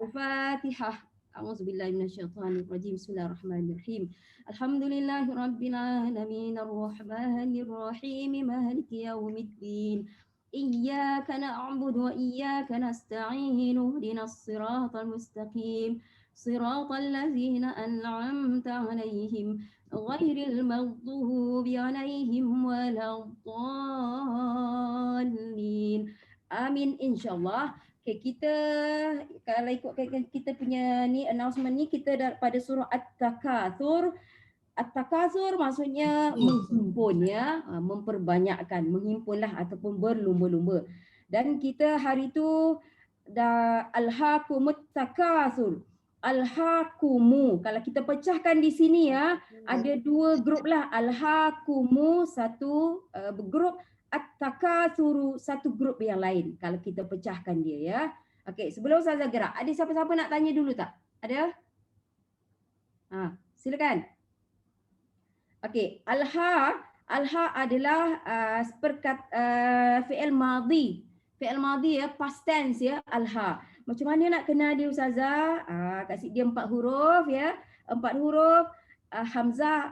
الفاتحة. أعوذ بالله من الشيطان الرجيم. بسم الله الرحمن الرحيم. الحمد لله رب العالمين الرحمن الرحيم مالك يوم الدين. إياك نعبد وإياك نستعين اهدنا الصراط المستقيم صراط الذين أنعمت عليهم غير المغضوب عليهم ولا الضالين. Amin insyaAllah. Okay, kita kalau ikutkan kita punya ni announcement ni, kita pada surah At-Takatsur. At-Takatsur maksudnya menghimpun ya, memperbanyakkan, menghimpunlah ataupun berlumba-lumba. Dan kita hari tu dah Alhaakumut Takatsur. Alhaakumu. Kalau kita pecahkan di sini ya, ada dua grup lah. Alhaakumu satu grup, At-Takatsuru satu grup yang lain kalau kita pecahkan dia ya. Okey, sebelum saya gerak, ada siapa-siapa nak tanya dulu tak? Ada? Silakan. Okey, alha adalah fi'il madhi. Fi'il madhi ya, past tense ya, alha. Macam mana nak kenal dia Ustazah? Kasih dia 4 huruf ya. 4 huruf, hamzah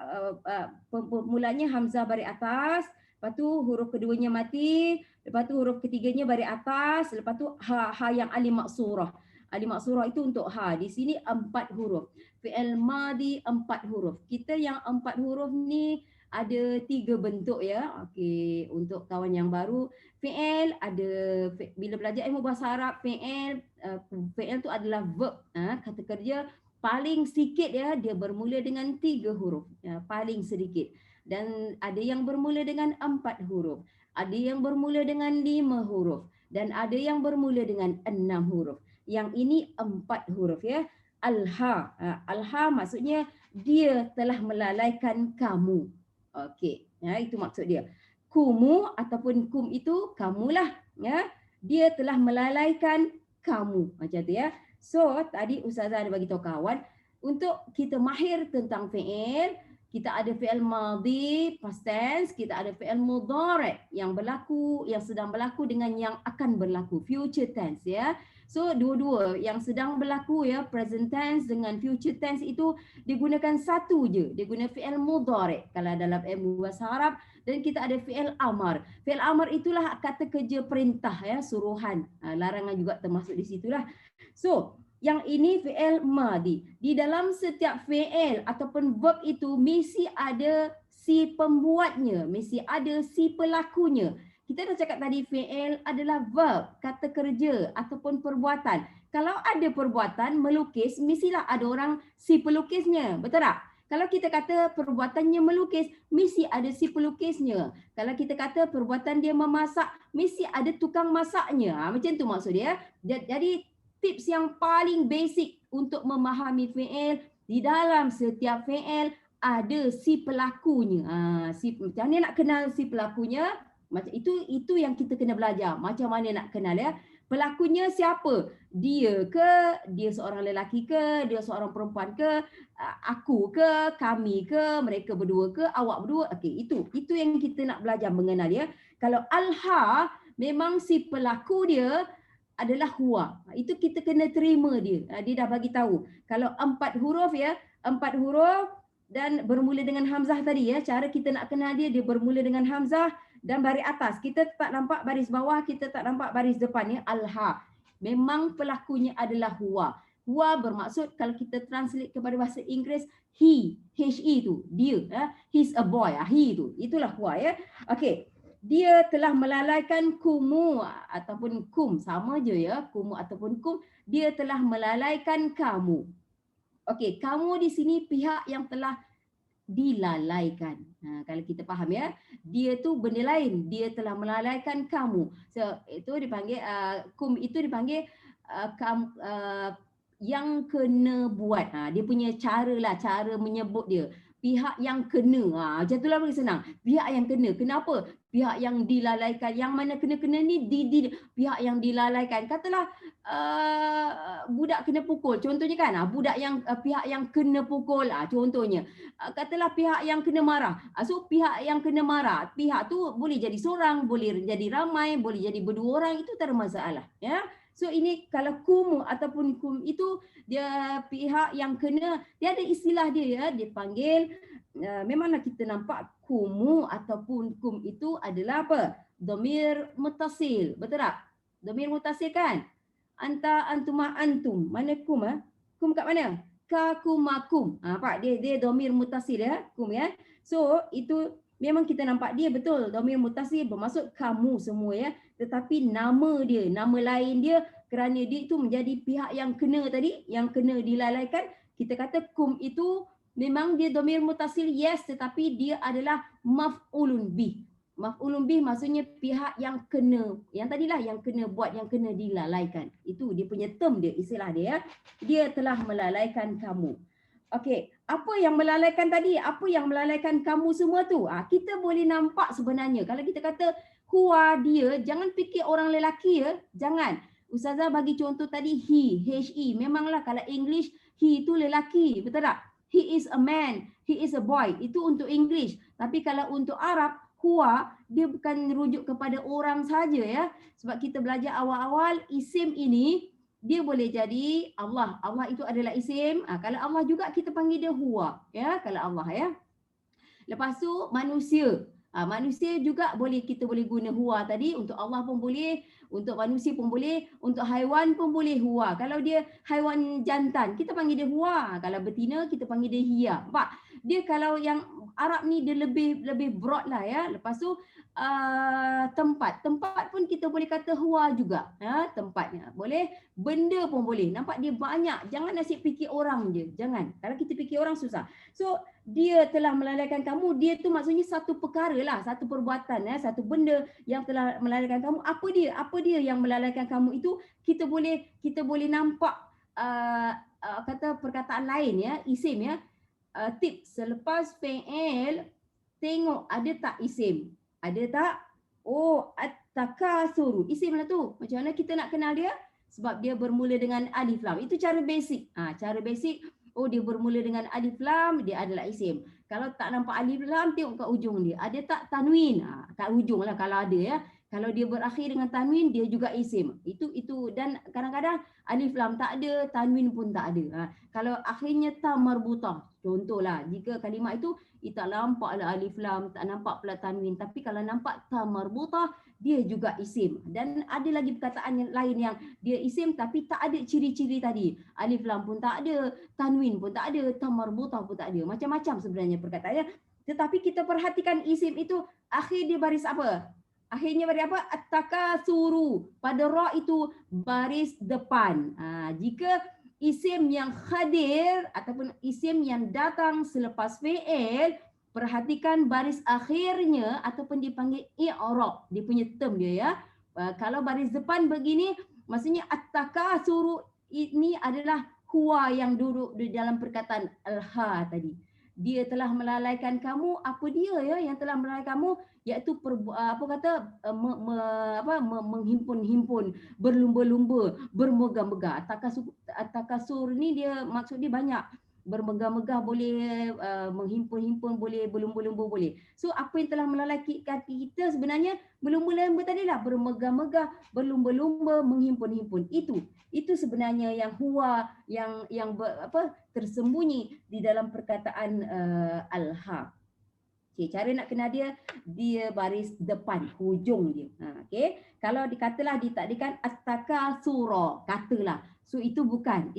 mulanya hamzah baris atas. Lepas tu huruf keduanya mati, lepas tu huruf ketiganya baris atas, lepas tu ha yang alif maksurah. Alif maksurah itu untuk ha. Di sini 4 huruf. Fi'il madhi 4 huruf. Kita yang 4 huruf ni ada 3 bentuk ya. Okey, untuk kawan yang baru, fi'il ada bila belajar ilmu bahasa Arab, fi'il tu adalah verb, kata kerja paling sikit ya, dia bermula dengan 3 huruf. Ya, paling sedikit. Dan ada yang bermula dengan 4 huruf, ada yang bermula dengan 5 huruf, dan ada yang bermula dengan 6 huruf. Yang ini 4 huruf ya. Alha. Alha maksudnya dia telah melalaikan kamu. Okey, ya, itu maksud dia. Kumu ataupun kum itu kamulah ya. Dia telah melalaikan kamu. Macam tu ya. So tadi Ustazah ada bagi tahu kawan, untuk kita mahir tentang fi'il, kita ada fi'il madhi past tense, kita ada fi'il mudhari' yang berlaku, yang sedang berlaku dengan yang akan berlaku, future tense ya. So dua-dua yang sedang berlaku ya, present tense dengan future tense itu digunakan satu je, dia guna fi'il mudhari' kalau dalam ilmu bahasa Arab. Dan kita ada fi'il amar. Fi'il amar itulah kata kerja perintah ya, suruhan. Larangan juga termasuk di situlah. So yang ini fi'il madhi. Di dalam setiap fi'il ataupun verb itu mesti ada si pembuatnya, mesti ada si pelakunya. Kita dah cakap tadi fi'il adalah verb, kata kerja ataupun perbuatan. Kalau ada perbuatan melukis, mestilah ada orang si pelukisnya. Betul tak? Kalau kita kata perbuatannya melukis, mesti ada si pelukisnya. Kalau kita kata perbuatan dia memasak, mesti ada tukang masaknya. Macam tu maksud dia. Jadi tips yang paling basic untuk memahami fi'il, di dalam setiap fi'il ada si pelakunya. Macam mana nak kenal si pelakunya? Macam itu yang kita kena belajar. Macam mana nak kenal ya? Pelakunya siapa? Dia ke? Dia seorang lelaki ke? Dia seorang perempuan ke? Aku ke? Kami ke? Mereka berdua ke? Awak berdua? Okey, itu yang kita nak belajar mengenal ya. Kalau alha, memang si pelaku dia adalah huwa. Itu kita kena terima dia. Dia dah bagi tahu. Kalau 4 huruf ya, 4 huruf dan bermula dengan hamzah tadi ya. Cara kita nak kenal dia, dia bermula dengan hamzah dan baris atas. Kita tak nampak baris bawah, kita tak nampak baris depan ya. Alha. Memang pelakunya adalah huwa. Huwa bermaksud kalau kita translate kepada bahasa Inggeris, he, he tu, dia. He's a boy, he tu. Itulah huwa ya. Okey. Dia telah melalaikan kumu ataupun kum, sama je ya, kumu ataupun kum, dia telah melalaikan kamu. Okey, kamu di sini pihak yang telah dilalaikan. Kalau kita faham ya, dia tu benda lain, dia telah melalaikan kamu. So itu dipanggil kum, itu dipanggil yang kena buat. Dia punya cara lah, cara menyebut dia. Pihak yang kena. Macam itulah bagi senang. Pihak yang kena. Kenapa? Pihak yang dilalaikan. Yang mana kena-kena ni pihak yang dilalaikan. Katalah budak kena pukul. Contohnya kan, budak yang pihak yang kena pukul. Contohnya. Katalah pihak yang kena marah. So pihak yang kena marah, pihak tu boleh jadi seorang, boleh jadi ramai, boleh jadi berdua orang, itu tak ada masalah. Ya. So ini kalau kum ataupun kum itu dia pihak yang kena, dia ada istilah dia ya, dia panggil memanglah kita nampak kumu ataupun kum itu adalah apa? Dhamir muttasil. Betul tak? Dhamir muttasil kan? Anta, antuma, antum. Mana kum ah? Kum kat mana? Kakumakum. Pak, dia dhamir muttasil ya, kum ya. So itu memang kita nampak dia betul dhamir muttasil bermaksud kamu semua ya, tetapi nama dia, nama lain dia, kerana dia itu menjadi pihak yang kena tadi, yang kena dilalaikan, kita kata kum itu memang dia dhamir muttasil yes, tetapi dia adalah maf'ulun bih. Maf'ulun bih maksudnya pihak yang kena, yang tadilah yang kena buat, yang kena dilalaikan. Itu dia punya term dia, istilah dia ya. Dia telah melalaikan kamu. Okey, apa yang melalaikan tadi? Apa yang melalaikan kamu semua tu? Kita boleh nampak sebenarnya. Kalau kita kata huwa dia, jangan fikir orang lelaki ya. Jangan. Ustazah bagi contoh tadi he, he. Memanglah kalau English he itu lelaki, betul tak? He is a man, he is a boy. Itu untuk English. Tapi kalau untuk Arab, huwa dia bukan rujuk kepada orang saja ya. Sebab kita belajar awal-awal isim ini dia boleh jadi Allah. Allah itu adalah isim. Kalau Allah juga kita panggil dia huwa. Ya, kalau Allah ya. Lepas tu manusia. Manusia juga boleh, kita boleh guna huwa tadi. Untuk Allah pun boleh. Untuk manusia pun boleh. Untuk haiwan pun boleh huwa. Kalau dia haiwan jantan, kita panggil dia huwa. Kalau betina, kita panggil dia hiya. Nampak? Dia kalau yang Arab ni dia lebih broad lah ya. Lepas tu tempat pun kita boleh kata huwa juga ya, tempatnya boleh, benda pun boleh. Nampak dia banyak, jangan asyik fikir orang je, jangan. Kalau kita fikir orang susah. So dia telah melalaikan kamu, dia tu maksudnya satu perkara lah, satu perbuatan ya, satu benda yang telah melalaikan kamu. Apa dia yang melalaikan kamu itu? Kita boleh nampak kata perkataan lain ya, isim ya. Tip selepas fi'il, tengok ada tak isim. Ada tak? Oh, at-takasur. Isim lah tu. Macam mana kita nak kenal dia? Sebab dia bermula dengan alif lam. Itu cara basic. Cara basic. Oh, dia bermula dengan alif lam, dia adalah isim. Kalau tak nampak alif lam, tengok kat ujung dia. Ada tak tanwin? Kat ujung lah kalau ada ya. Kalau dia berakhir dengan tanwin, dia juga isim. Itu dan kadang-kadang alif lam tak ada, tanwin pun tak ada. Kalau akhirnya ta marbutah. Contohlah, jika kalimah itu tak nampaklah alif lam, tak nampak pula tanwin, tapi kalau nampak ta marbutah, dia juga isim. Dan ada lagi perkataan yang lain yang dia isim tapi tak ada ciri-ciri tadi. Alif lam pun tak ada, tanwin pun tak ada, ta marbutah pun tak ada. Macam-macam sebenarnya perkataannya. Tetapi kita perhatikan isim itu akhir dia baris apa? Akhirnya baris apa? At-takasuru. Pada ra itu baris depan. Jika isim yang hadir ataupun isim yang datang selepas fi'il, perhatikan baris akhirnya ataupun dipanggil i'rab. Dia punya term dia ya. Kalau baris depan begini, maksudnya at-takasuru ini adalah huwa yang duduk di dalam perkataan al-ha tadi. Dia telah melalaikan kamu. Apa dia ya yang telah melalaikan kamu? Iaitu menghimpun-himpun, berlumba-lumba, bermegah-megah. Takasur ni dia maksud dia banyak. Bermegah-megah boleh, menghimpun-himpun boleh, berlumba-lumba boleh. So apa yang telah melalaikan kita sebenarnya berlumba-lumba tadilah, bermegah-megah, berlumba-lumba, menghimpun-himpun. Itu sebenarnya yang huwa, yang tersembunyi di dalam perkataan al-ha. Okay, cara nak kenal dia baris depan, hujung dia. Okay. Kalau dikatalah ditakdirkan at-takasura, katalah. So itu bukan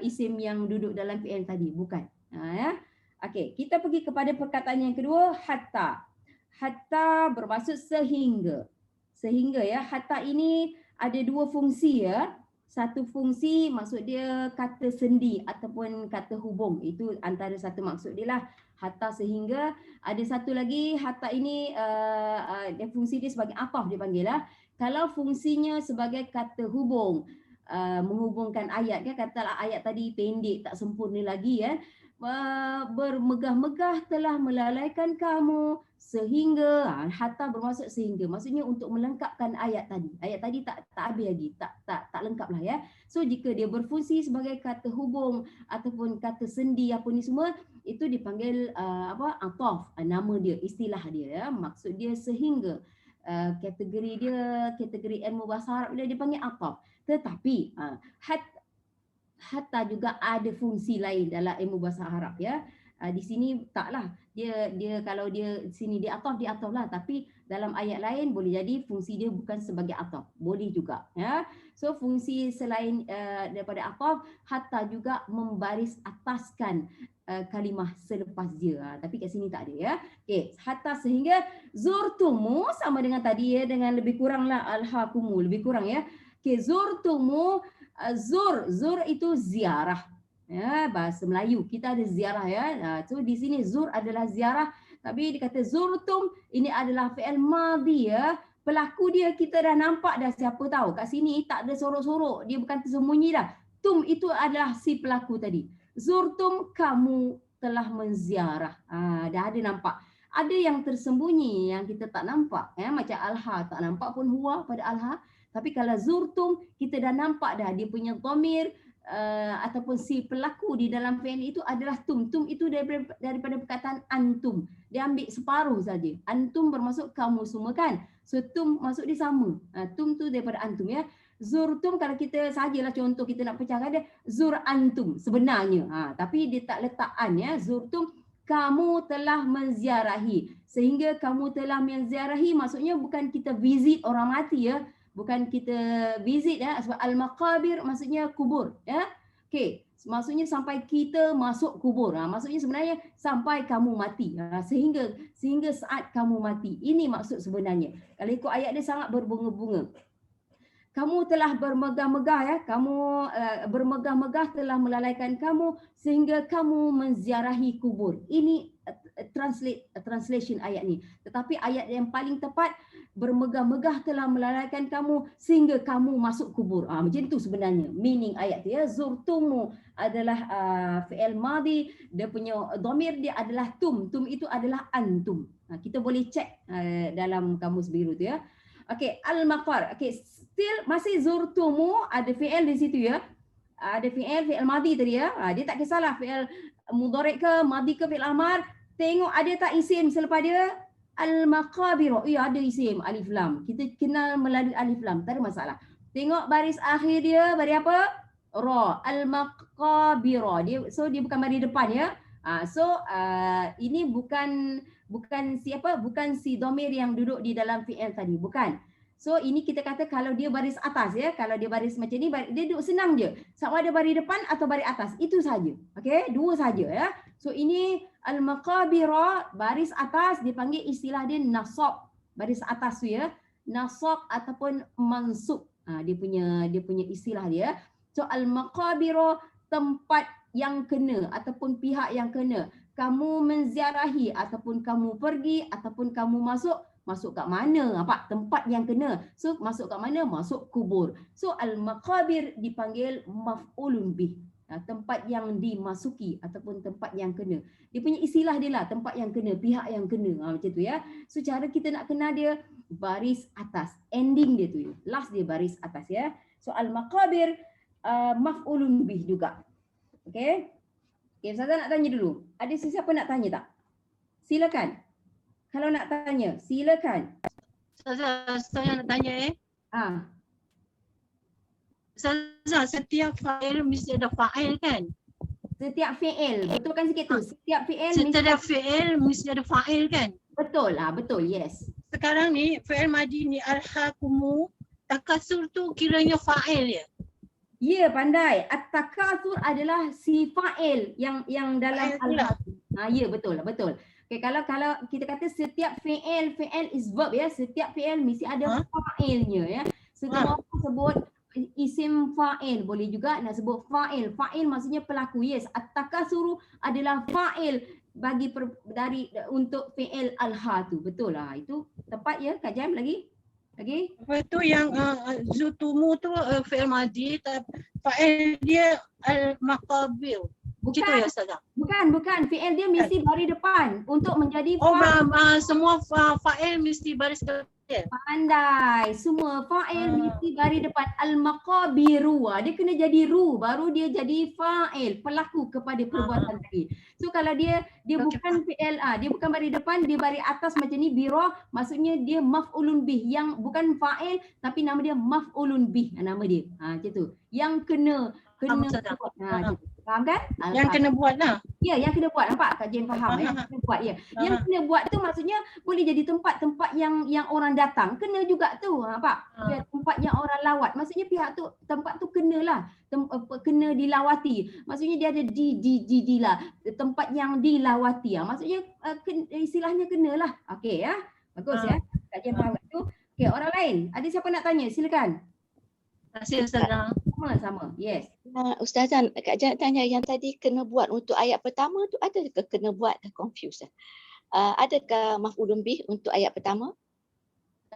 isim yang duduk dalam fi'il tadi, bukan. Ya. Okay, kita pergi kepada perkataan yang kedua, hatta. Hatta bermaksud sehingga. Sehingga ya, hatta ini ada dua fungsi ya. Satu fungsi maksud dia kata sendi ataupun kata hubung. Itu antara satu maksud dia lah. Hatta sehingga. Ada satu lagi, hatta ini fungsi dia sebagai ataf dia panggil lah. Kalau fungsinya sebagai kata hubung, menghubungkan ayat kan, katalah ayat tadi pendek tak sempurna lagi ya. Bermegah-megah telah melalaikan kamu sehingga, hatta bermaksud sehingga, maksudnya untuk melengkapkan ayat tadi. Ayat tadi tak habis lagi, tak lengkap lah ya. So jika dia berfungsi sebagai kata hubung ataupun kata sendi apa ni semua, itu dipanggil ataf, nama dia, istilah dia ya. Maksud dia sehingga. kategori ilmu bahasa Arab dia panggil ataf. Tetapi hatta juga ada fungsi lain dalam ilmu bahasa Arab ya. Di sini taklah dia kalau dia di sini dia ataf lah, tapi dalam ayat lain boleh jadi fungsi dia bukan sebagai ataf, boleh juga ya. So fungsi selain daripada ataf, hatta juga membaris ataskan kalimah selepas dia. Tapi kat sini tak ada ya. Okey, hatta sehingga zurtumu sama dengan tadi ya, dengan lebih kuranglah alhaakumu, lebih kurang ya. Okey, zurtumu, zur itu ziarah. Ya, bahasa Melayu kita ada ziarah ya. So di sini zur adalah ziarah, tapi dikata zurtum ini adalah fi'il madhi ya. Pelaku dia kita dah nampak dah, siapa tahu. Kat sini tak ada sorok-sorok, dia bukan tersembunyi dah. Tum itu adalah si pelaku tadi. Zurtum, kamu telah menziarah. Dah ada nampak. Ada yang tersembunyi yang kita tak nampak ya, macam alha tak nampak pun huwa pada alha. Tapi kalau zurtum kita dah nampak dah dia punya dhamir ataupun si pelaku di dalam fi'il itu adalah tum. Tum itu daripada perkataan antum. Dia ambil separuh saja. Antum bermaksud kamu semua kan. So tum masuk dia sama. Tum tu daripada antum ya. Zurtum kalau kita sajalah contoh kita nak pecahkan dia zur antum sebenarnya. Tapi dia tak letak an ya. Zurtum, kamu telah menziarahi. Sehingga kamu telah menziarahi maksudnya bukan kita visit orang mati ya. Bukan kita visit ya, sebab al-maqabir maksudnya kubur ya. Okey, maksudnya sampai kita masuk kubur. Maksudnya sebenarnya sampai kamu mati. Sehingga saat kamu mati. Ini maksud sebenarnya. Kalau ikut ayat dia sangat berbunga-bunga. Kamu telah bermegah-megah ya, kamu bermegah-megah telah melalaikan kamu sehingga kamu menziarahi kubur. Ini translation ayat ni. Tetapi ayat yang paling tepat, bermegah-megah telah melalaikan kamu sehingga kamu masuk kubur. Macam itu sebenarnya meaning ayat tu ya. Zurtumu adalah fi'il madhi, dia punya dhamir dia adalah tum. Tum itu adalah antum. Kita boleh cek dalam kamus biru tu ya. Okey, al-maqar. Okey, still masih zurtumu, ada fi'il di situ ya. Ada fi'il madhi tadi ya. Dia tak kisahlah fi'il mudhari' ke, madhi ke, fi'il amar. Tengok ada tak isim selepas dia? Al-maqabiru. Ya, ada isim alif lam. Kita kenal melalui alif lam, tak ada masalah. Tengok baris akhir dia, baris apa? Ra. Al-maqabiru. Dia bukan baris depan ya. Ini bukan siapa? Bukan si dhamir yang duduk di dalam fi'il tadi, bukan. So ini kita kata kalau dia baris atas ya, kalau dia baris macam ni dia duduk senang je. Sama ada baris depan atau baris atas, itu saja. Okey, dua saja ya. So ini al-maqabira, baris atas dipanggil istilah dia nasab. Baris atas tu ya. Nasab ataupun mansub. Dia punya istilah dia. So al-maqabira, tempat yang kena ataupun pihak yang kena. Kamu menziarahi ataupun kamu pergi ataupun kamu masuk kat mana? Apa? Tempat yang kena. So masuk kat mana? Masuk kubur. So al-maqabir dipanggil maf'ulun bih. Tempat yang dimasuki ataupun tempat yang kena. Dia punya istilah dia lah, tempat yang kena, pihak yang kena. Macam tu ya. So cara kita nak kenal dia baris atas. Ending dia tu. Last dia baris atas ya. So al-maqabir maf'ulun bih juga. Okey. Okay, Ustazah nak tanya dulu. Ada sesiapa nak tanya tak? Silakan. Kalau nak tanya, silakan. Saya nak tanya Ustazah, setiap fa'il mesti ada fa'il kan? Setiap fi'il, betulkan sikit tu. Setiap fi'il mesti ada fa'il kan? Betul lah, betul, yes. Sekarang ni fi'il madhi ni alhaakumu, takasur tu kiranya fa'il ya? Ya, pandai. At-takatsur adalah si fa'il yang dalam al-haakum. Ya, betul lah, betul. Okay, kalau kita kata setiap fi'il is verb ya, setiap fi'il mesti ada fa'ilnya ya. Semua orang sebut isim fa'il, boleh juga nak sebut fa'il. Fa'il maksudnya pelaku. Yes, at-takatsuru adalah fa'il untuk fi'il al-ha tu. Betul lah. Itu tepat ya, Kak Jam lagi? Lagi? Apa tu yang zutumu tu fi'il madhi, fa'il dia al-maqabir. Gitu Bukan, ya Ustazah? bukan. Fi'il dia mesti baris depan untuk menjadi Oh, fa'il. semua fa'il mesti baris depan. Pandai. Semua fa'il mesti baris depan. Al-maqabiru. Dia kena jadi ru, baru dia jadi fa'il, pelaku kepada perbuatan tadi. So kalau dia bukan fi'il, dia bukan baris depan, dia baris atas macam ni, biro, maksudnya dia maf'ulun bih, yang bukan fa'il tapi nama dia maf'ulun bih, nama dia. Macam tu. Yang kena Ustazah. buat. Macam tu. Faham kan? Yang kena buat lah. Ya, yang kena buat. Nampak Kak Jen faham? Yang kena buat, ya. Yang kena buat tu maksudnya boleh jadi tempat-tempat yang orang datang. Kena juga tu. Nampak? Tempat yang orang lawat. Maksudnya pihak tu, tempat tu kenalah. Kena dilawati. Maksudnya dia ada di lah. Tempat yang dilawati. Maksudnya istilahnya kenalah. Okey ya. Bagus ya. Kak Jen faham tu. Okey, orang lain. Ada siapa nak tanya? Silakan. Terima kasih Ustazah. Sama. Yes. Ustazah, Kak Janet tanya yang tadi kena buat untuk ayat pertama tu adakah kena buat? Confused. Adakah maf'ulun bih untuk ayat pertama?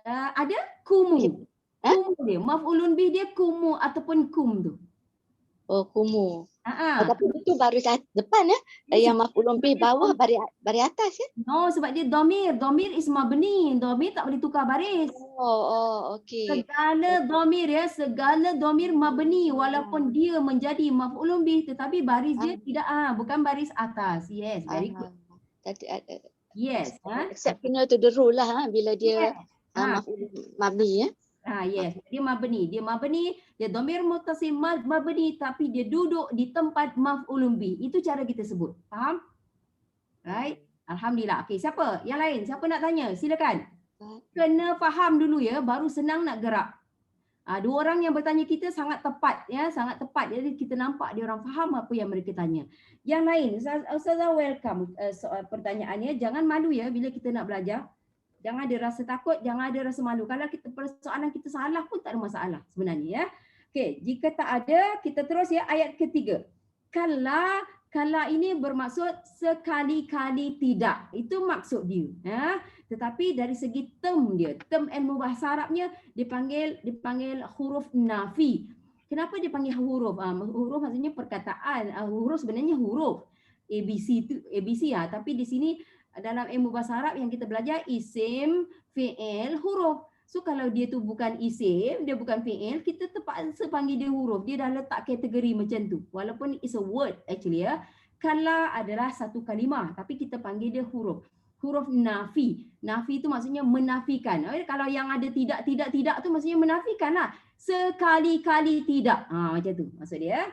Ada kumu. Ha? Kumu dia. Maf'ulun bih dia kumu ataupun kum tu. Oh, kumu. Tapi itu baris depan ya. Yang maf'ulun bih bawah baris atas ya. No, sebab dia domir. Domir is mabni. Domir tak boleh tukar baris. Oh, okey. Segala domir ya, segala domir mabni walaupun dia menjadi maf'ulun bih tetapi baris dia tidak bukan baris atas. Yes, very good. Yes, Except kena to the rule lah bila dia maf'ulun mabni ya. Yes, dia mabni. Dia domir muttasil mabni tapi dia duduk di tempat maf'ulun bih. Itu cara kita sebut. Faham? Right? Alhamdulillah. Okey, siapa? Yang lain? Siapa nak tanya? Silakan. Kena faham dulu ya, baru senang nak gerak. Dua orang yang bertanya kita sangat tepat ya, sangat tepat. Jadi kita nampak dia orang faham apa yang mereka tanya. Yang lain, Ustazah welcome pertanyaannya. Jangan malu ya bila kita nak belajar. Jangan ada rasa takut, jangan ada rasa malu. Kalau kita persoalan kita salah pun tak ada masalah sebenarnya ya. Okey, jika tak ada, kita terus ya ayat ketiga. Kala ini bermaksud sekali-kali tidak. Itu maksud dia. Ya. Tetapi dari segi term dia, term ilmu bahasa Arabnya dipanggil huruf nafi. Kenapa dipanggil huruf? Huruf maksudnya perkataan. Huruf sebenarnya huruf. ABC tapi di sini dalam ilmu bahasa Arab yang kita belajar isim, fi'il, huruf. So kalau dia tu bukan isim, dia bukan fi'il, kita terpaksa panggil dia huruf. Dia dah letak kategori macam tu. Walaupun it's a word actually ya. Kala adalah satu kalimah tapi kita panggil dia huruf. Huruf nafi. Nafi itu maksudnya menafikan. Kalau yang ada tidak tu maksudnya menafikan lah. Sekali-kali tidak. Macam tu maksud dia.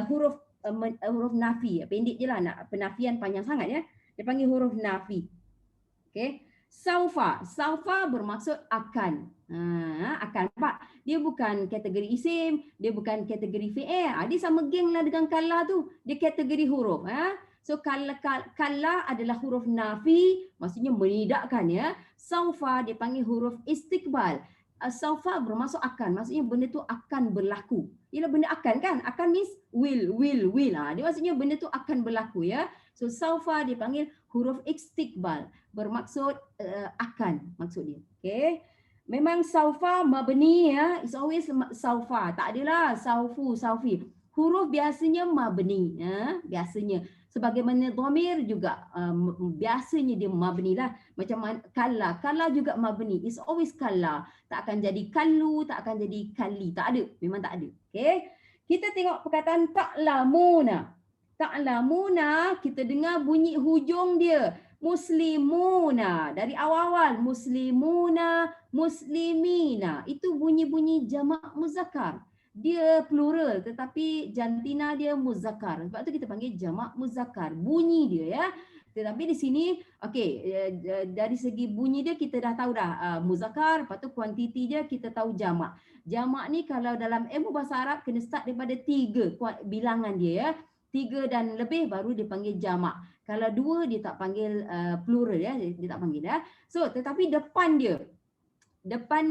Huruf nafi. Pendek je lah. Penafian panjang sangat ya. Dia panggil huruf nafi. Okay. Saufa bermaksud akan. Akan. Nampak? Dia bukan kategori isim, dia bukan kategori fi'il. Dia sama geng lah dengan kala tu. Dia kategori huruf. So kala adalah huruf nafi, maksudnya menidakkan ya. Saufa dia panggil huruf istiqbal. Saufa bermaksud akan, maksudnya benda tu akan berlaku. Ialah benda akan kan? Akan means will. Dia maksudnya benda tu akan berlaku ya. So saufa dia panggil huruf istiqbal, bermaksud akan maksud dia. Okay. Memang saufa mabni ya, it's always saufa. Tak adalah saufi. Huruf biasanya mabni ya, biasanya. Sebagaimana dhamir juga biasanya dia mabni lah. Macam kala juga mabni. It's always kala. Tak akan jadi kalu, tak akan jadi kali. Tak ada, memang tak ada. Okay. Kita tengok perkataan ta'lamuna. Ta'lamuna, kita dengar bunyi hujung dia. Muslimuna. Dari awal-awal. Muslimuna, muslimina. Itu bunyi-bunyi jamak muzakkar. Dia plural tetapi jantina dia muzakkar. Sebab tu kita panggil jamak muzakkar. Bunyi dia ya. Tetapi di sini okey, dari segi bunyi dia kita dah tahu dah muzakkar, lepas tu kuantiti dia kita tahu jamak. Jamak ni kalau dalam ilmu bahasa Arab kena start daripada 3 bilangan dia ya. 3 dan lebih baru dipanggil jamak. Kalau 2 dia tak panggil plural ya, dia tak panggil ya. So tetapi depan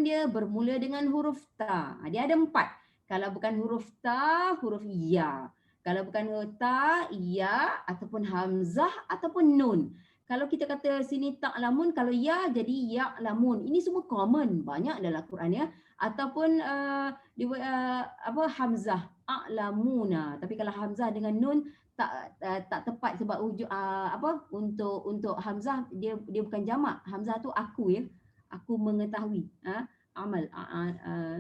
dia bermula dengan huruf ta. Dia ada 4. Kalau bukan huruf ta, huruf ya. Kalau bukan huruf ta, ya ataupun hamzah ataupun nun. Kalau kita kata sini ta'lamun, kalau ya jadi ya'lamun. Ini semua common, banyak dalam Quran ya. Ataupun hamzah a'lamuna. Tapi kalau hamzah dengan nun tak tepat sebab untuk hamzah dia bukan jamak. Hamzah tu aku ya. Aku mengetahui. Amal.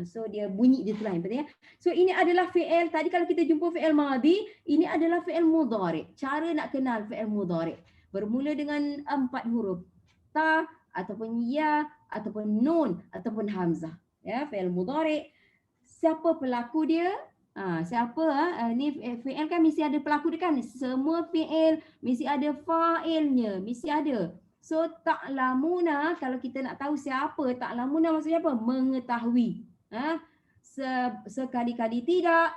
So dia bunyi dia tu lain, betul ya? So ini adalah fi'il. Tadi kalau kita jumpa fi'il madhi, ini adalah fi'il mudhari'. Cara nak kenal fi'il mudhari'. Bermula dengan 4 huruf. Ta ataupun ya ataupun nun ataupun hamzah. Ya, fi'il mudhari'. Siapa pelaku dia? Ni fi'il kan mesti ada pelaku dia kan. Semua fi'il mesti ada fa'ilnya, mesti ada. So ta'lamuna, kalau kita nak tahu siapa, ta'lamuna maksudnya apa? Mengetahui. Sekali-kali tidak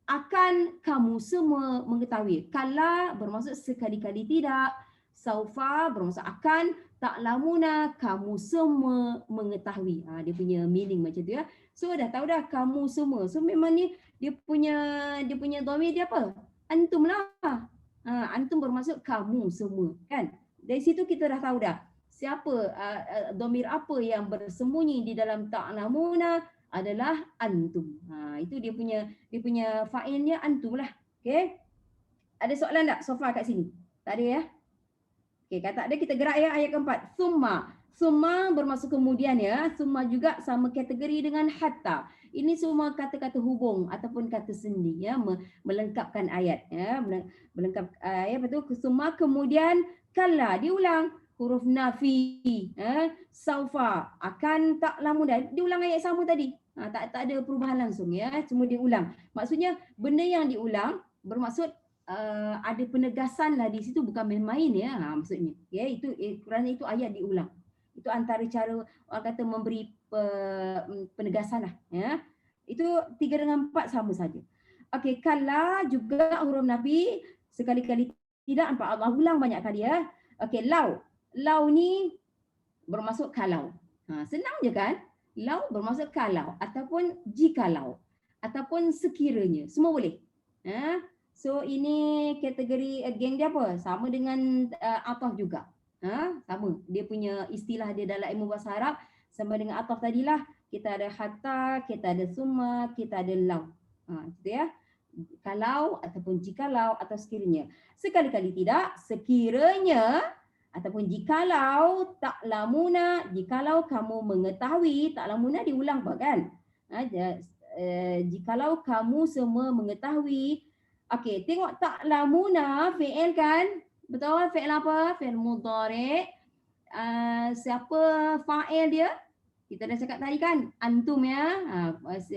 akan kamu semua mengetahui. Kala bermaksud sekali-kali tidak. Saufa bermaksud akan. Ta'lamuna, kamu semua mengetahui. Dia punya meaning macam tu ya. So dah tahu dah kamu semua. So memang ni dia punya dhamir dia apa? Antum lah. Antum bermaksud kamu semua kan. Dari situ kita dah tahu dah siapa dhamir apa yang bersembunyi di dalam ta'lamuna adalah antum. Itu dia punya fa'ilnya antum lah. Okey. Ada soalan tak so far kat sini? Tak ada ya? Okey, kata ada kita gerak ya ayat keempat. Summa. Summa bermaksud kemudian ya. Summa juga sama kategori dengan hatta. Ini semua kata-kata hubung ataupun kata sendi ya, melengkapkan ayat ya, melengkap ayat betul. Summa kemudian kala diulang huruf nafi, saufa akan ta'lamuna. Diulang ayat sama tadi. Tak ada perubahan langsung ya, cuma diulang. Maksudnya benda yang diulang bermaksud ada penegasan lah di situ, bukan main-main ya, maksudnya ya. Itu kerana itu ayat diulang. Itu antara cara orang kata memberi penegasan lah ya. Itu 3 dengan 4 sama saja. Okey, kala juga huruf nafi, sekali-kali tidak, nampak Allah ulang banyak kali ya. Okey, lau. Lau ni bermaksud kalau. Senang je kan? Lau bermaksud kalau ataupun jikalau ataupun sekiranya, semua boleh. So ini kategori geng dia apa? Sama dengan ataf juga. Sama. Dia punya istilah dia dalam ilmu bahasa Arab sama dengan ataf tadilah. Kita ada hatta, kita ada summa, kita ada lau. Gitu ya. Kalau ataupun jikalau atau sekiranya. Sekali-kali tidak, sekiranya ataupun jikalau ta'lamuna, jikalau kamu mengetahui, ta'lamuna diulang apa kan? Jikalau kamu semua mengetahui. Okey, tengok ta'lamuna fi'il kan? Betul, fi'il apa? Fi'il mudhari'. Siapa fa'il dia? Kita dah cakap tadi kan, antum ya.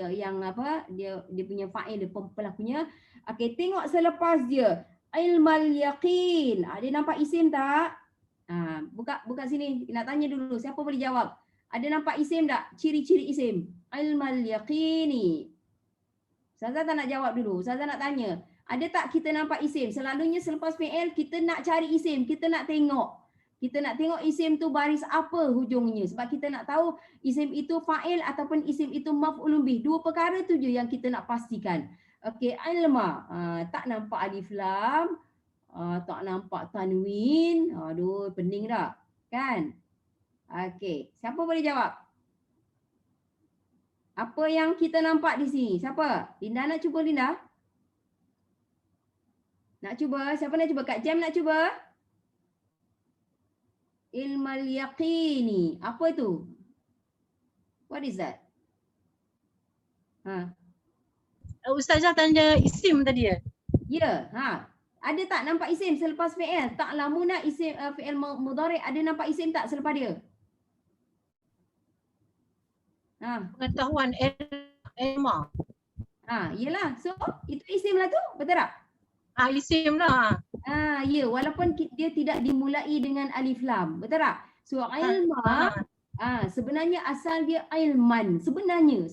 Yang apa? Dia punya fa'il, dia pelakunya. Okey, tengok selepas dia. Ilmal yaqin. Dia nampak isim tak? Buka sini. Nak tanya dulu, siapa boleh jawab? Ada nampak isim tak? Ciri-ciri isim. Ilmal yaqini. Ustazah tak nak jawab dulu. Ustazah nak tanya. Ada tak kita nampak isim? Selalunya selepas fi'il kita nak cari isim, kita nak tengok. Kita nak tengok isim tu baris apa hujungnya. Sebab kita nak tahu isim itu fa'il ataupun isim itu maf'ulun bih. 2 perkara tu je yang kita nak pastikan. Okey, ilma. Tak nampak alif lam. Tak nampak tanwin. Aduh, pening tak? Kan? Okey, siapa boleh jawab? Apa yang kita nampak di sini? Siapa? Linda nak cuba, Linda? Nak cuba? Siapa nak cuba? Kak Jam nak cuba? Ilmal yaqini. Apa itu? What is that? Ustazah tanya isim tadi ya? Ya, ada tak nampak isim selepas fi'il? Ta'lamuna isim fi'il mudhari' ada nampak isim tak selepas dia? Pengetahuan ilma. Yelah. So, itu isim lah tu. Betul tak? Isim lah. Ya, walaupun dia tidak dimulai dengan alif lam. Betul tak? So, ilma sebenarnya asal dia ilman. Sebenarnya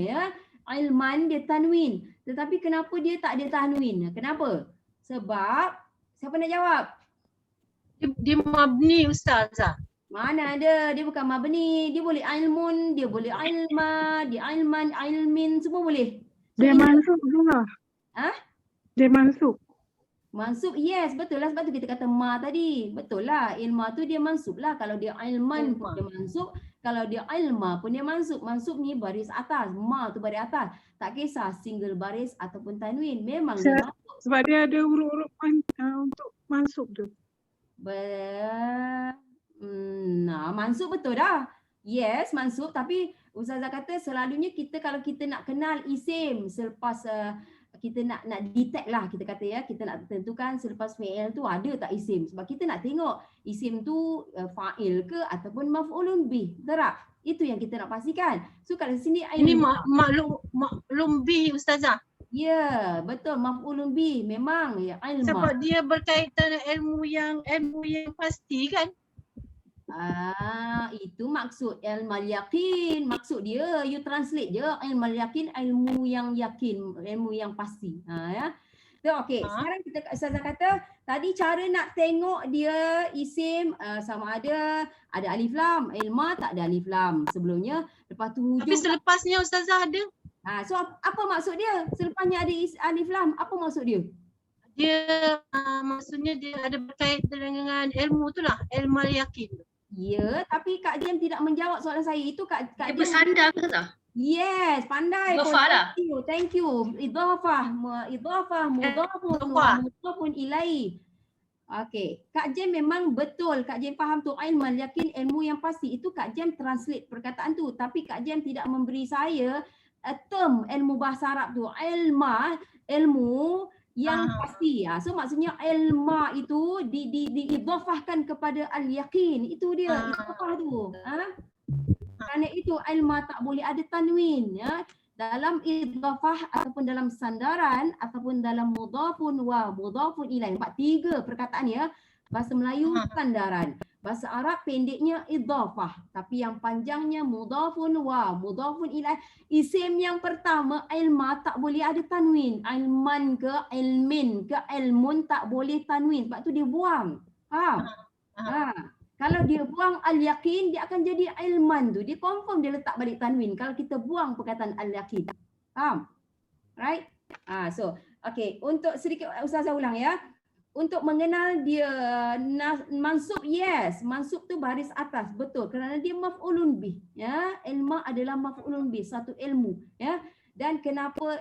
ya, ilman dia tanwin. Tetapi kenapa dia tak ada tanwin? Kenapa? Sebab, siapa nak jawab? Dia mabni Ustazah. Mana ada, dia bukan mabni. Dia boleh ilmun, dia boleh ilma, dia ilman, ilmin, semua boleh. So, dia mansub juga. Dia mansub. Mansub, yes, betul lah. Sebab tu kita kata ma tadi. Betul lah, ilma tu dia mansub lah. Kalau dia ilman pun dia mansub. Kalau dia ilma pun dia mansub. Mansub ni baris atas, ma tu baris atas. Tak kisah single baris ataupun tanwin. Memang dia mansub. Sebab dia ada huruf-huruf untuk mansub tu. Nah, mansub betul dah. Yes, mansub, tapi Ustazah kata selalunya kita kalau kita nak kenal isim selepas kita nak detect lah, kita kata ya, kita nak tentukan selepas fi'il tu ada tak isim, sebab kita nak tengok isim tu fa'il ke ataupun maf'ulun bih. Betul tak? Itu yang kita nak pastikan. So kat sini Ini maklum bih Ustazah. ya, betul, maf'ulun bih memang ya, ilma. Sebab dia berkaitan ilmu yang pasti kan. Itu maksud ilmal yakin. Maksud dia, you translate je ilmal yakin, ilmu yang yakin, ilmu yang pasti. Ya. So, okey, sekarang kita Ustazah kata tadi cara nak tengok dia isim sama ada alif lam, ilma tak ada alif lam sebelumnya, lepas tu hujung. Tapi selepasnya Ustazah ada. So apa maksud dia? Selepasnya ada alif lam, apa maksud dia? Dia maksudnya dia ada berkaitan dengan ilmu tu lah, ilmu yakin. Ya, tapi Kak Jem tidak menjawab soalan saya. Itu Kak Dia Jem. bersandar ke tak? Yes, pandai. Idhafah dah. Thank you. Idhafah, mudhafun ilaih. Okey, Kak Jem memang betul. Kak Jem faham tu ilmu yakin, ilmu yang pasti. Itu Kak Jem translate perkataan tu, tapi Kak Jem tidak memberi saya term ilmu bahasa Arab tu. Ilmu yang pasti. So maksudnya ilma itu diidhafahkan kepada al-yaqin. Itu dia, idhafah tu. Kerana itu ilma tak boleh ada tanwin ya. Dalam idhafah ataupun dalam sandaran ataupun dalam mudhafun wa mudhafun ilaih. Nampak tiga perkataan ya. Bahasa Melayu sandaran. Bahasa Arab pendeknya idhafah. Tapi yang panjangnya mudhafun wa mudhafun ilaih. Isim yang pertama ilma tak boleh ada tanwin. Ilman ke ilmin ke ilmun tak boleh tanwin. Sebab tu dia buang. Kalau dia buang al-yaqin, dia akan jadi ilman tu. Dia confirm dia letak balik tanwin. Kalau kita buang perkataan al-yaqin. Faham? Right? So, okay. Untuk sedikit Ustazah ulang ya. Untuk mengenal dia mansub, yes. Mansub tu baris atas. Betul. Kerana dia maf'ulun bih. Ya. Ilma adalah maf'ulun bih. Satu ilmu. Ya. Dan kenapa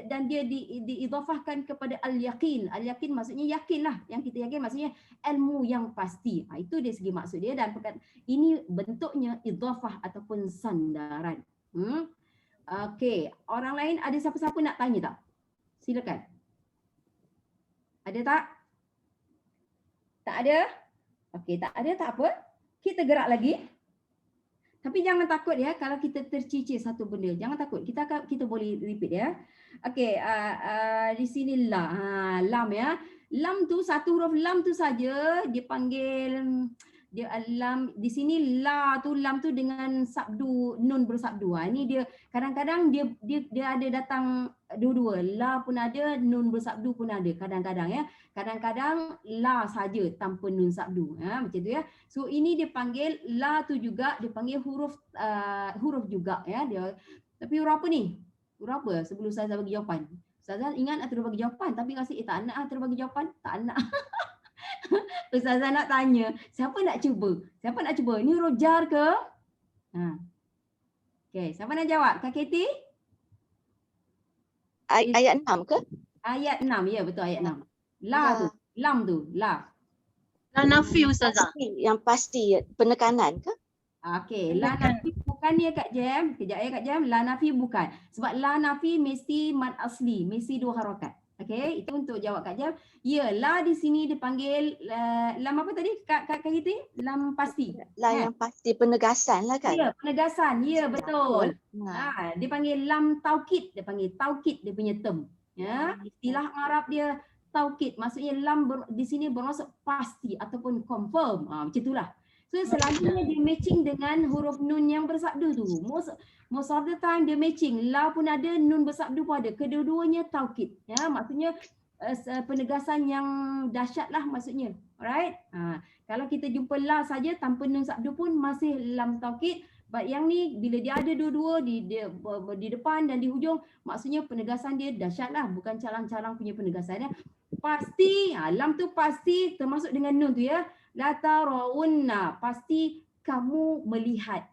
dan dia diidhafahkan kepada al-yaqin. Al-yaqin maksudnya yakin lah. Yang kita yakin maksudnya ilmu yang pasti. Itu dari segi maksud dia dan ini bentuknya idhafah ataupun sandaran. Okey, orang lain ada siapa-siapa nak tanya tak? Silakan. Ada tak? Tak ada? Okey, tak ada tak apa. Kita gerak lagi. Tapi jangan takut ya kalau kita tercicir satu benda. Jangan takut. Kita boleh repeat ya. Okey, di sini lam ya. Lam tu satu huruf lam tu saja dia panggil dia lam. Di sini lam tu dengan sabdu nun bersabdu. Ini dia kadang-kadang dia ada datang dua-dua. La pun ada, nun bersabdu pun ada kadang-kadang ya. Kadang-kadang la saja tanpa nun sabdu. Macam tu ya. So ini dia panggil la tu juga dia panggil huruf juga ya. Dia tapi huruf apa ni? Huruf apa? Sebelum saya bagi jawapan. Ustazah ingat atau bagi jawapan tapi rasa tak nak atau bagi jawapan? Tak nak. Ustazah nak tanya, siapa nak cuba? Siapa nak cuba? Ini huruf jar ke? Okey, siapa nak jawab? Kak Katie? Ayat 6 ke? Ayat 6, ya betul ayat 6. La tu, lam tu, la. La nafi Ustazah. Yang pasti penekanan ke? Okey, la nafi bukan ya Kak Jem. Kejap ya Kak Jem, la nafi bukan. Sebab la nafi mesti mad asli, mesti dua harakat. Okey, itu untuk jawab Kak Jem. Ya, la di sini dipanggil lam apa tadi Kak Kaiti? Lam pasti. La yang pasti penegasan lah kan? Ya, penegasan. Ya, betul. Dia panggil lam taukid, dia panggil taukid dia punya term. Ya, istilah Arab dia taukid. Maksudnya lam di sini bermaksud pasti ataupun confirm. Macam itulah. So selalunya dia matching dengan huruf nun yang bersabdu tu. Most of the time dia matching. La pun ada, nun bersabdu pun ada. Kedua-duanya taukid. Ya, maksudnya penegasan yang dahsyat lah maksudnya. Alright. Kalau kita jumpa la saja tanpa nun sabdu pun masih lam taukid. But yang ni bila dia ada dua-dua di depan dan di hujung, maksudnya penegasan dia dahsyat lah. Bukan calang-calang punya penegasan ya. Pasti, lam tu pasti termasuk dengan nun tu ya. La tarawunna, pasti kamu melihat.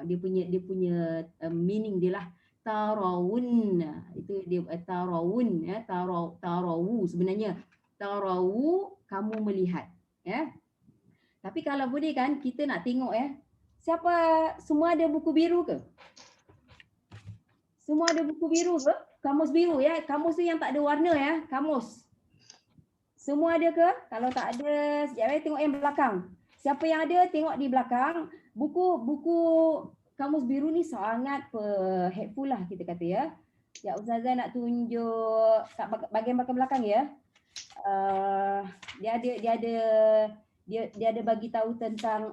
Dia punya meaning dia lah. tarawun. Itu dia tarawun ya, tarawu sebenarnya. Tarawu kamu melihat ya. Tapi kalau boleh kan kita nak tengok ya. Siapa semua ada buku biru ke? Semua ada buku biru ke? Kamus biru ya. Kamus tu yang tak ada warna ya, kamus. Semua ada ke? Kalau tak ada, sekejap tengok yang belakang. Siapa yang ada tengok di belakang. Buku kamus biru ni sangat helpful lah kita kata ya. Ya Ustazah nak tunjuk kat bahagian belakang ya. Dia ada bagi tahu tentang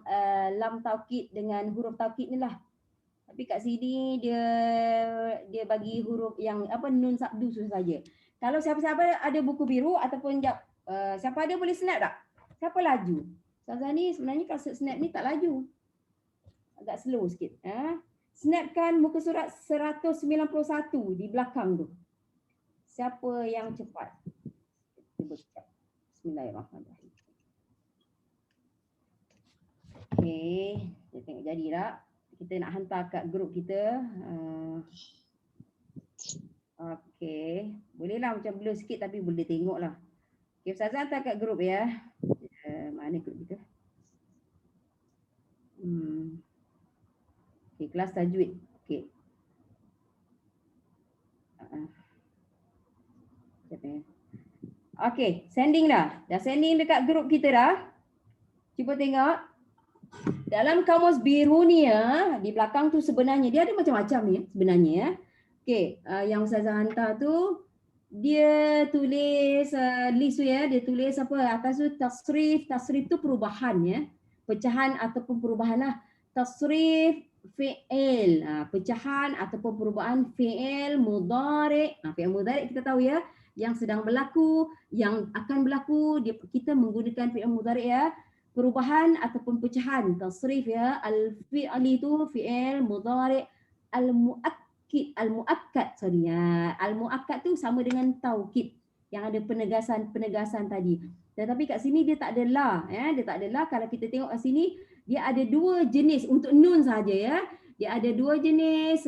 lam taukid dengan huruf taukid ni lah. Tapi kat sini dia bagi huruf yang nun sabdu saja. Kalau siapa-siapa ada buku biru ataupun siapa ada boleh snap tak? Siapa laju? Ustazah ni sebenarnya kalau snap ni tak laju. Agak slow sikit. Snapkan muka surat 191 di belakang tu. Siapa yang cepat? Bismillahirrahmanirrahim. Okey, kita tengok jadi tak? Kita nak hantar kat grup kita. Okey, bolehlah macam blur sikit tapi boleh tengok lah. Okey, Ustazah hantar kat grup ya. Mana grup kita? Okey, kelas tajwid. Okey. Okey, sending dah. Dah sending dekat grup kita dah. Cuba tengok. Dalam kamus biru ni ya, di belakang tu sebenarnya dia ada macam-macam ni sebenarnya ya. Okey, yang Ustazah hantar tu dia tulis list tu ya, dia tulis apa atas tu tasrif. Tasrif tu perubahan ya. Pecahan ataupun perubahan lah. Tasrif fi'il, pecahan ataupun perubahan fi'il mudhari'. Fi'il mudhari' kita tahu ya, yang sedang berlaku, yang akan berlaku, kita menggunakan fi'il mudhari' ya. Perubahan ataupun pecahan, tasrif ya. Al-fi'li tu fi'il mudhari' al-muakkid, al-muakkad sorry ya. Al-muakkad tu sama dengan taukid yang ada penegasan tadi. Tetapi kat sini dia tak ada la ya, dia tak ada la. Kalau kita tengok kat sini dia ada dua jenis untuk nun saja ya. Dia ada dua jenis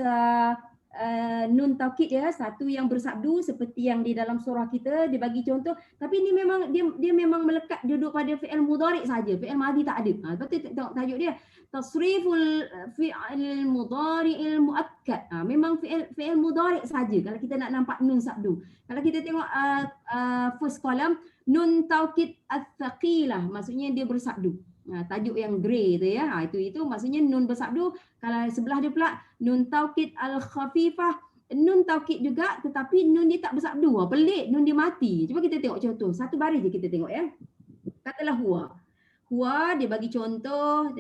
nun taukid ya, satu yang bersabdu seperti yang di dalam surah kita dia bagi contoh, tapi ini memang dia memang melekat duduk pada fi'il mudhari' saja, fi'il madhi tak ada. Lepas tu tengok tajuk dia tasriful fi'il mudhari'il muakkad. Memang fi'il mudhari' saja kalau kita nak nampak nun sabdu. Kalau kita tengok first column nun taukid ats-tsaqilah, maksudnya dia bersabdu. Tajuk yang grey tu ya. Itu maksudnya nun bersabdu. Kalau sebelah dia pula nun taukid al-khafifah, nun taukid juga tetapi nun dia tak bersabdu. Pelik, nun dia mati. Cuba kita tengok contoh. Satu baris je kita tengok ya. Katalah huwa. Huwa dia bagi contoh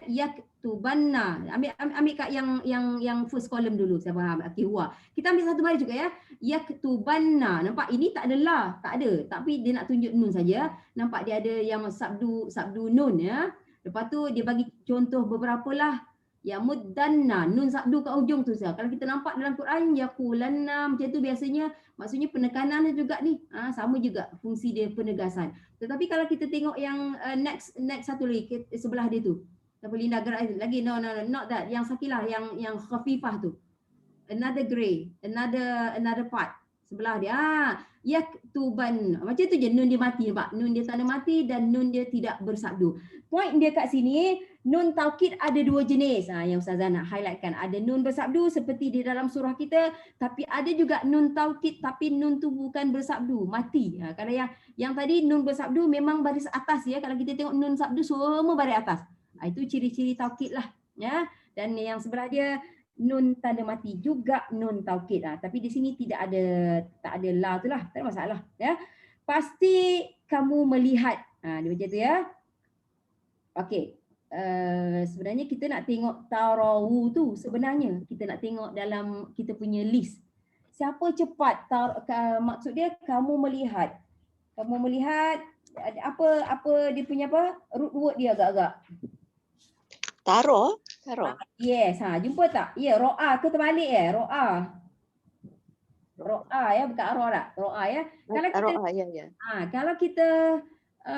yaktubanna. Ambil kat yang first column dulu saya faham. Okey huwa. Kita ambil satu baris juga ya. Yaktubanna. Nampak ini tak ada la, tak ada. Tapi dia nak tunjuk nun saja. Nampak dia ada yang sabdu nun ya. Lepas tu dia bagi contoh beberapa lah. Ya muddanna, nun sabdu kat ujung tu saja. Kalau kita nampak dalam Quran yaqulanna macam tu biasanya maksudnya penekanan juga ni. Sama juga fungsi dia penegasan. Tetapi kalau kita tengok yang next satu lagi sebelah dia tu. Siapa Linda gerak lagi? No, not that. Yang Sakilah yang khafifah tu. Another grey, another part sebelah dia. Yaktuban. Macam tu je nun dia mati nampak. Nun dia tak ada mati dan nun dia tidak bersabdu. Point dia kat sini, nun taukid ada dua jenis. Yang Ustazah nak highlightkan. Ada nun bersabdu seperti di dalam surah kita, tapi ada juga nun taukid tapi nun tu bukan bersabdu, mati. Kalau yang tadi nun bersabdu memang baris atas ya. Kalau kita tengok nun sabdu semua baris atas. Itu ciri-ciri taukid lah ya. Dan yang sebelah dia nun tanda mati juga nun taukid. Tapi di sini tak ada la tu lah, tak ada masalah ya. Pasti kamu melihat. Dia macam tu ya. Okey. Sebenarnya kita nak tengok tarawu tu, sebenarnya kita nak tengok dalam kita punya list. Siapa cepat maksud dia kamu melihat. Kamu melihat apa dia punya root word dia agak-agak. Taro. Yes, jumpa tak? Ya, ro'a ke terbalik ro'a. Ro'a ya, bukan ro'a tak? Ro'a ya. Kalau kita ya. Kalau kita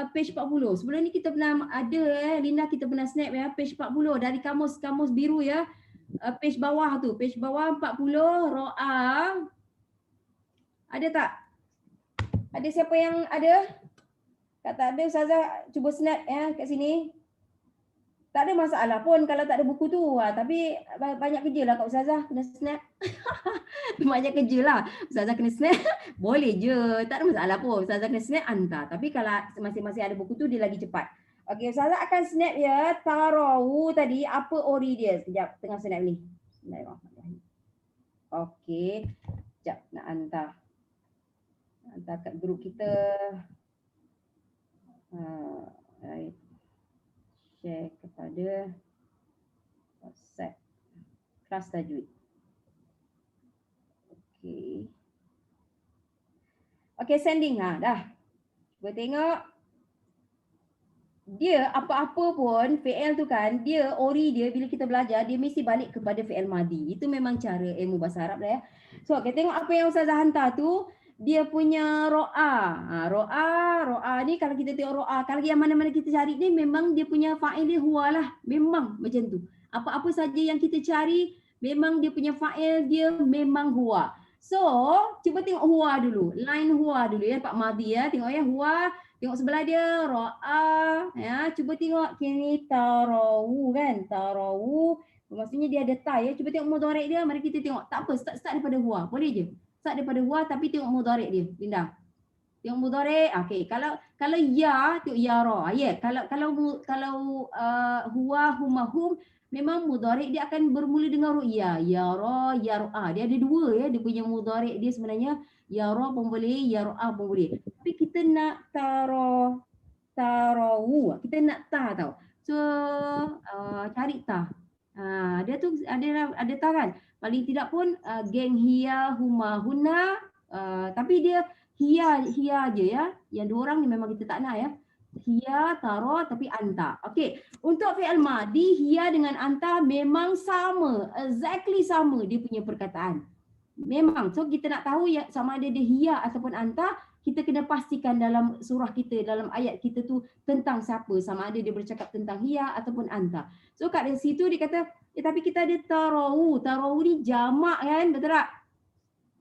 page 40. Sebelum ni kita pernah ada Linda kita pernah snap ya page 40 dari kamus biru ya. page bawah tu, page bawah 40 ro'a. Ada tak? Ada siapa yang ada? Kalau tak ada, Ustazah cuba snap ya kat sini. Tak ada masalah pun kalau tak ada buku tu. Tapi banyak kerja lah kat Ustazah kena snap. Banyak kerja lah. Ustazah kena snap. Boleh je. Tak ada masalah pun. Ustazah kena snap hantar. Tapi kalau masing-masing ada buku tu dia lagi cepat. Okey, Ustazah akan snap ya. Tarawu tadi apa ori dia. Sekejap tengah snap ni. Okey. Sekejap nak hantar. Hantar kat grup kita. Right. Share kepada WhatsApp kelas tajwid. Okey. Okey, sending dah. Cuba tengok. Dia apa-apa pun fi'il tu kan, dia ori dia bila kita belajar dia mesti balik kepada fi'il madi. Itu memang cara ilmu bahasa Arab dah ya. So, okay, tengok apa yang Ustazah hantar tu. Dia punya ro'a. Ro'a ni kalau kita tengok ro'a, kalau yang mana-mana kita cari ni memang dia punya fa'il dia huwa lah. Memang macam tu. Apa-apa saja yang kita cari, memang dia punya fa'il dia memang huwa. So, cuba tengok huwa dulu. Line huwa dulu ya, Pak Madhi ya. Tengok ya, huwa. Tengok sebelah dia, ro'a. Ya, cuba tengok kini tarawu kan. Tarawu. Maksudnya dia ada ta ya. Cuba tengok mudhari' dia. Mari kita tengok. Tak apa, start daripada huwa. Boleh je. Start daripada huwa tapi tengok mudhari' dia. Linda. Tengok mudhari'. Okey, kalau ya tengok yara. Ya, kalau huwa humahum memang mudhari' dia akan bermula dengan ru'ya. Yara, yar'a. Dia ada dua ya, dia punya mudhari' dia sebenarnya yara pun boleh, yar'a pun boleh. Tapi kita nak tarawu. Kita nak ta tau. So cari ta. Dia tu ada ta kan? Paling tidak pun geng hiya huma hunna, tapi dia hiya je ya. Yang dua orang ni memang kita tak nak ya. Hiya, taro tapi anta. Okey, untuk fi'il madi hiya dengan anta memang sama, exactly sama dia punya perkataan. Memang. So kita nak tahu ya sama ada dia hiya ataupun anta, kita kena pastikan dalam surah kita, dalam ayat kita tu tentang siapa, sama ada dia bercakap tentang hiya ataupun anta. So kat situ dia kata, tapi kita ada tarawu. Tarawu ni jamak kan, betul tak?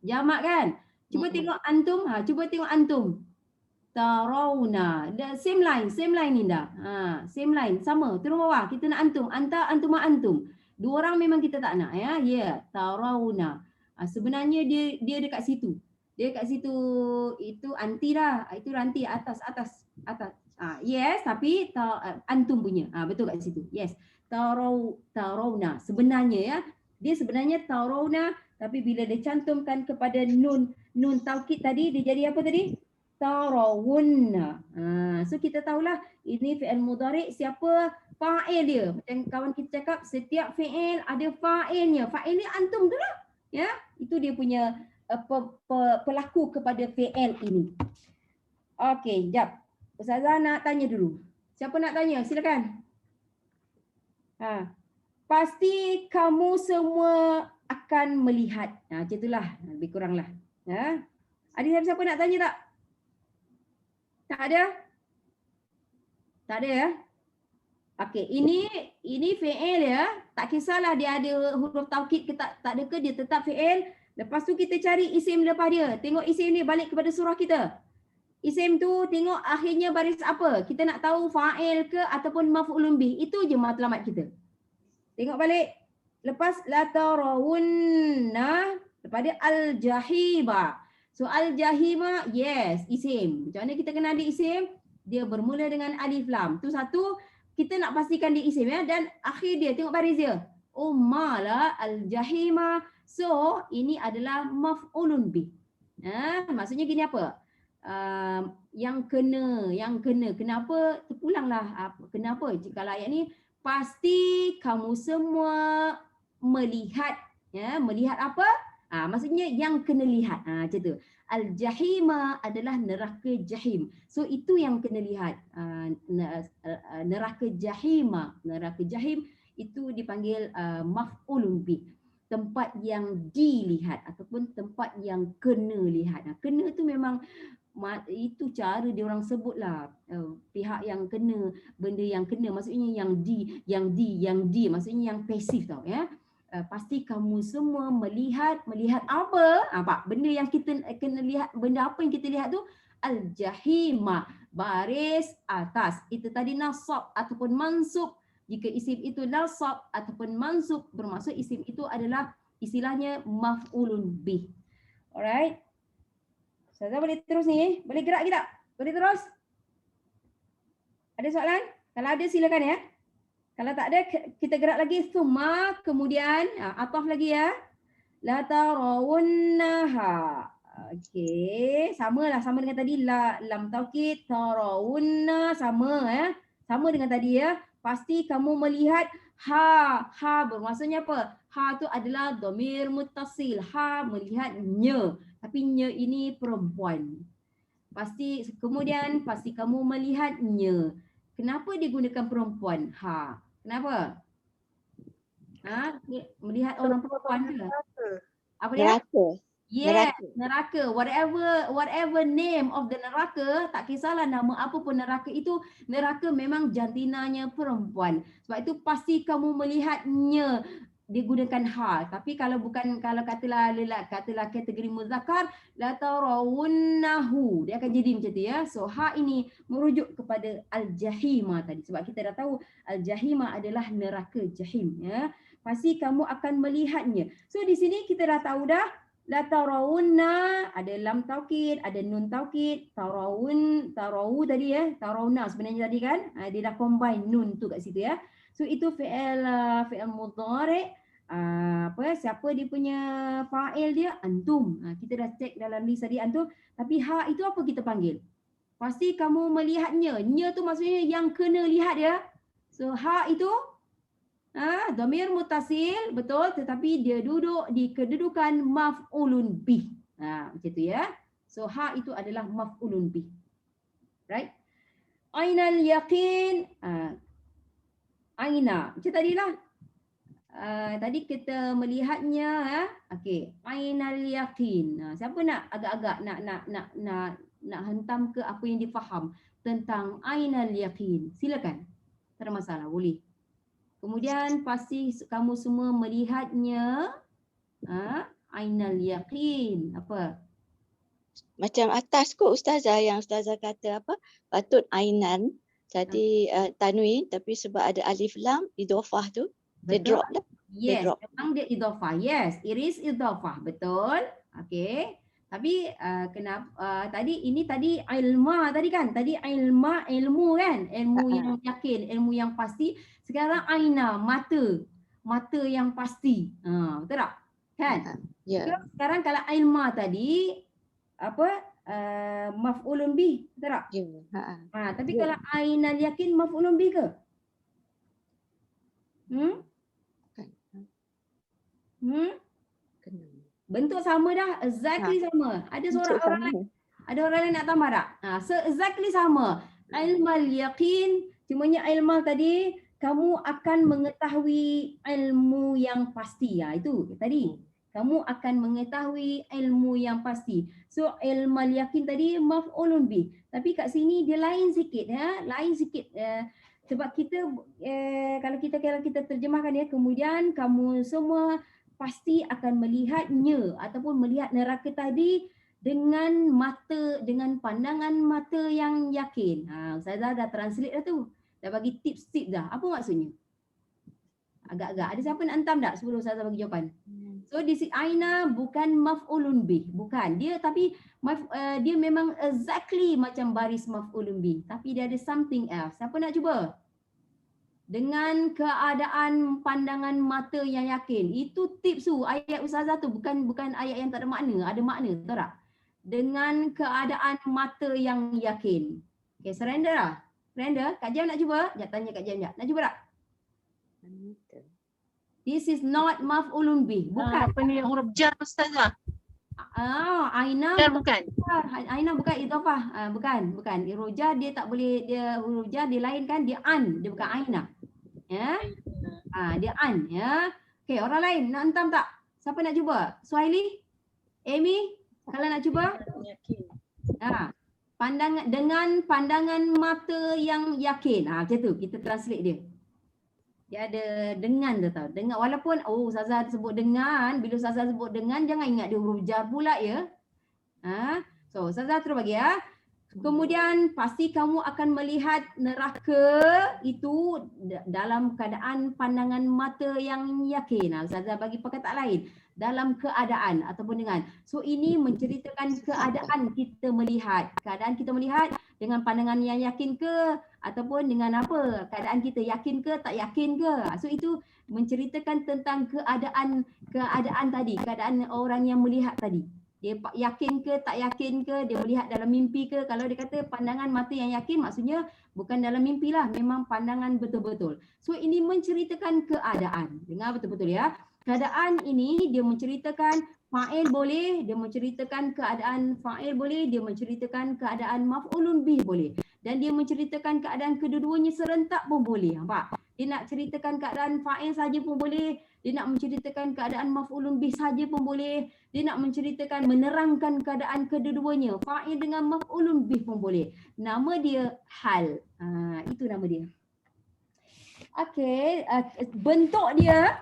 Jamak kan? Cuba tengok antum, cuba tengok antum. Tarawna. Same line ni dah. Same line, sama. Turun bawah, kita nak antum. Anta, antum, antum. Dua orang memang kita tak nak ya. Ya, tarawna. Sebenarnya dia dekat situ. Dia kat situ itu anti dah. Itu ranti atas. Yes, tapi antum punya. Betul kat situ. Yes. Tarawna. Sebenarnya ya. Dia sebenarnya tarawna tapi bila dia cantumkan kepada nun taukid tadi dia jadi apa tadi? Tarawunna. So kita tahulah ini fi'il mudhari' siapa fa'il dia. Macam kawan kita cakap setiap fi'il ada fa'ilnya. Fa'il ni antum tu lah. Ya, itu dia punya pelaku kepada fi'il ini. Okey, jap. Ustazah nak tanya dulu. Siapa nak tanya? Silakan. Pasti kamu semua akan melihat. Macam itulah, lebih kuranglah. Ada siapa nak tanya tak? Tak ada? Tak ada ya? Okey, ini fi'il ya. Tak kisahlah dia ada huruf taukid ke tak ada ke, dia tetap fi'il. Lepas tu kita cari isim lepas dia. Tengok isim ni balik kepada surah kita. Isim tu tengok akhirnya baris apa. Kita nak tahu fa'il ke ataupun maf'ulun bih. Itu je matlamat kita. Tengok balik. Lepas la tarawunna, lepas dia al-jahima. So al-jahima, yes, isim. Macam mana kita kenal dia isim? Dia bermula dengan alif lam. Tu satu, kita nak pastikan dia isim ya. Dan akhir dia, tengok baris dia. Ummala al-jahima. So ini adalah maf'ulun bih. Maksudnya gini apa? Yang kena. Kenapa? Terpulanglah. Kenapa? Kalau ayat ni, pasti kamu semua melihat. Ya, melihat apa? Maksudnya yang kena lihat. Macam tu. Al-jahima adalah neraka jahim. So itu yang kena lihat. Neraka jahima. Neraka jahim itu dipanggil maf'ulun bih. Tempat yang dilihat ataupun tempat yang kena lihat. Kena tu memang itu cara dia orang sebutlah, pihak yang kena, benda yang kena, maksudnya yang di maksudnya yang pasif tau ya. pasti kamu semua melihat apa? Pak, benda yang kita kena lihat, benda apa yang kita lihat tu? Al-jahima, baris atas. Itu tadi nasab ataupun mansub. Jika isim itu nasab ataupun mansub, bermaksud isim itu adalah istilahnya maf'ulun bih. Alright. Ustazah boleh terus ni? Boleh gerak ke tak? Boleh terus? Ada soalan? Kalau ada silakan ya. Kalau tak ada kita gerak lagi. Thumma, kemudian ataf lagi ya. La tarawunnaha. Okey, sama dengan tadi lam taukid tarawunna sama ya. Sama dengan tadi ya. Pasti kamu melihat ha bermaksudnya apa? Ha tu adalah dhamir muttasil. Ha melihat nya. Tapi nya ini perempuan. Kemudian pasti kamu melihatnya. Kenapa digunakan perempuan? Ha. Kenapa? Melihat orang perempuan ke? Apa dia? Neraka. Yes, neraka. Whatever name of the neraka, tak kisahlah nama apa pun neraka itu, neraka memang jantinanya perempuan. Sebab itu pasti kamu melihatnya digunakan ha. Tapi kalau katalah kategori muzakkar, la tarawunnahu, dia akan jadi macam tu ya. So ha ini merujuk kepada al-jahima tadi, sebab kita dah tahu al-jahima adalah neraka jahim ya. Pasti kamu akan melihatnya. So di sini kita dah tahu dah, la tarawunna, ada lam taukid, ada nun taukid, tarawu tadi ya, tarawna sebenarnya tadi kan, dia dah combine nun tu kat situ ya. So itu fi'il mudhari', siapa dia punya fa'il dia? Antum. Kita dah cek dalam list tadi antum, tapi ha itu apa kita panggil? Pasti kamu melihatnya. Nya tu maksudnya yang kena lihat ya. So ha itu dhamir muttasil, betul, tetapi dia duduk di kedudukan maf'ulun bih. Macam tu ya. So ha itu adalah maf'ulun bih. Right? Ainal yaqin, aina. Macam tadilah. Tadi kita melihatnya okey, ainal yaqin. Siapa nak agak-agak nak hentam ke apa yang difaham tentang ainal yaqin? Silakan. Tak ada masalah, boleh. Kemudian pasti kamu semua melihatnya ainal yaqin. Apa? Macam atas kot ustazah yang ustazah kata apa? Patut ainan. Jadi tanwin, tapi sebab ada alif lam idhofah tu, dia Betul. drop dah. Yes, drop. memang dia idhofah. Yes, it is idhofah. Betul. Okey. Tapi kenapa tadi ilma tadi kan? Tadi ilmu kan? Ilmu yang yakin, ilmu yang pasti. Sekarang aina, mata yang pasti. Betul tak? Kan? Ya. So, sekarang kalau ilma tadi maf'ulun bih, betul tak? Ya. Tapi kalau ainal yakin maf'ulun bih ke? Bentuk sama dah, exactly sama. Ada orang lain nak tambah tak? So exactly sama. Ilmal yaqin, cumanya ilmal tadi kamu akan mengetahui ilmu yang pasti. Itu tadi. Kamu akan mengetahui ilmu yang pasti. So ilmal yaqin tadi maf'ulun bih. Tapi kat sini dia lain sikit lain sikit. Sebab kita kalau kita terjemahkan ya, kemudian kamu semua pasti akan melihatnya ataupun melihat neraka tadi dengan pandangan mata yang yakin. Ustazah dah translate dah tu. Dah bagi tips-tips dah. Apa maksudnya? Agak-agak. Ada siapa nak hentam tak sebelum Ustazah bagi jawapan? So di sini aina bukan maf'ulun bih, bukan. Dia tapi dia memang exactly macam baris maf'ulun bih, tapi dia ada something else. Siapa nak cuba? Dengan keadaan pandangan mata yang yakin. Itu tips tu. Ayat Ustazah tu bukan ayat yang tak ada makna. Ada makna, tahu tak? Dengan keadaan mata yang yakin. Okay, surrender lah. Surrender. Kak Jam nak cuba? Sekejap tanya Kak Jam sekejap. Nak cuba tak? This is not maf'ulun bih. Bukan. Apa ni huruf jar Ustazah? Aina Jar bukan? Aina bukan idhofah. Bukan. Huruf jar dia tak boleh, huruf jar dia lain kan, dia an, dia bukan aina. Ya. Dia an ya. Okey, orang lain nak hentam tak? Siapa nak cuba? Suhaili? Amy? Kalau nak cuba? Dengan pandangan mata yang yakin. Macam tu kita translate dia. Dia ada dengan tu tau. Dengan walaupun Ustazah sebut dengan, bila Ustazah sebut dengan jangan ingat dia huruf jar pula ya. So Ustazah terus bagi ya. Kemudian pasti kamu akan melihat neraka itu dalam keadaan pandangan mata yang yakin. Ustazah bagi perkataan lain. Dalam keadaan ataupun dengan. So ini menceritakan keadaan kita melihat. Keadaan kita melihat dengan pandangan yang yakin ke ataupun dengan apa? Keadaan kita yakin ke tak yakin ke? So itu menceritakan tentang keadaan tadi. Keadaan orang yang melihat tadi. Dia yakin ke tak yakin ke, dia melihat dalam mimpi ke. Kalau dia kata pandangan mata yang yakin maksudnya bukan dalam mimpi lah, memang pandangan betul-betul. So ini menceritakan keadaan. Dengar betul-betul ya. Keadaan ini dia menceritakan fa'il boleh, dia menceritakan keadaan fa'il boleh, dia menceritakan keadaan maf'ulun bih boleh. Dan dia menceritakan keadaan kedua-duanya serentak pun boleh. Nampak? Dia nak ceritakan keadaan fa'il saja pun boleh. Dia nak menceritakan keadaan maf'ulun bih saja pun boleh. Dia nak menceritakan, menerangkan keadaan kedua-duanya. Fa'il dengan maf'ulun bih pun boleh. Nama dia hal. Itu nama dia. Okey, bentuk dia,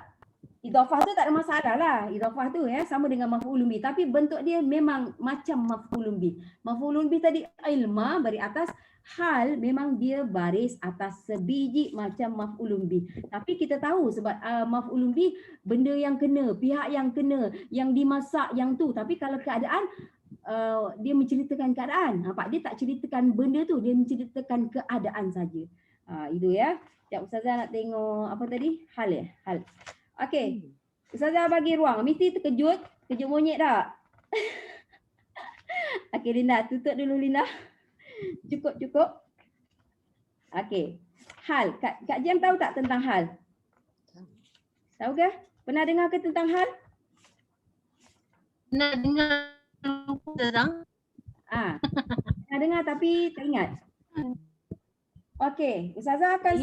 idhafah tu tak ada masalah lah. Idhafah tu ya sama dengan maf'ulun bih. Tapi bentuk dia memang macam maf'ulun bih. Maf'ulun bih tadi ilma bari atas. Hal memang dia baris atas sebiji macam maf'ulun bih. Tapi kita tahu sebab maf'ulun bih benda yang kena, pihak yang kena, yang dimasak yang tu. Tapi kalau keadaan dia menceritakan keadaan. Nampak? Dia tak ceritakan benda tu, dia menceritakan keadaan saja. Itu ya. Sekejap Ustazah nak tengok apa tadi? Hal ya? Hal. Okey. Ustazah bagi ruang. Mesti terkejut. Kejut monyet tak? Okey Linda, tutup dulu Linda. Cukup. Okey. Hal. Kak Jem tahu tak tentang hal? Tahu ke? Pernah dengar ke tentang hal? Pernah dengar tentang? Pernah dengar tapi tak ingat. Okey, Ustazah akan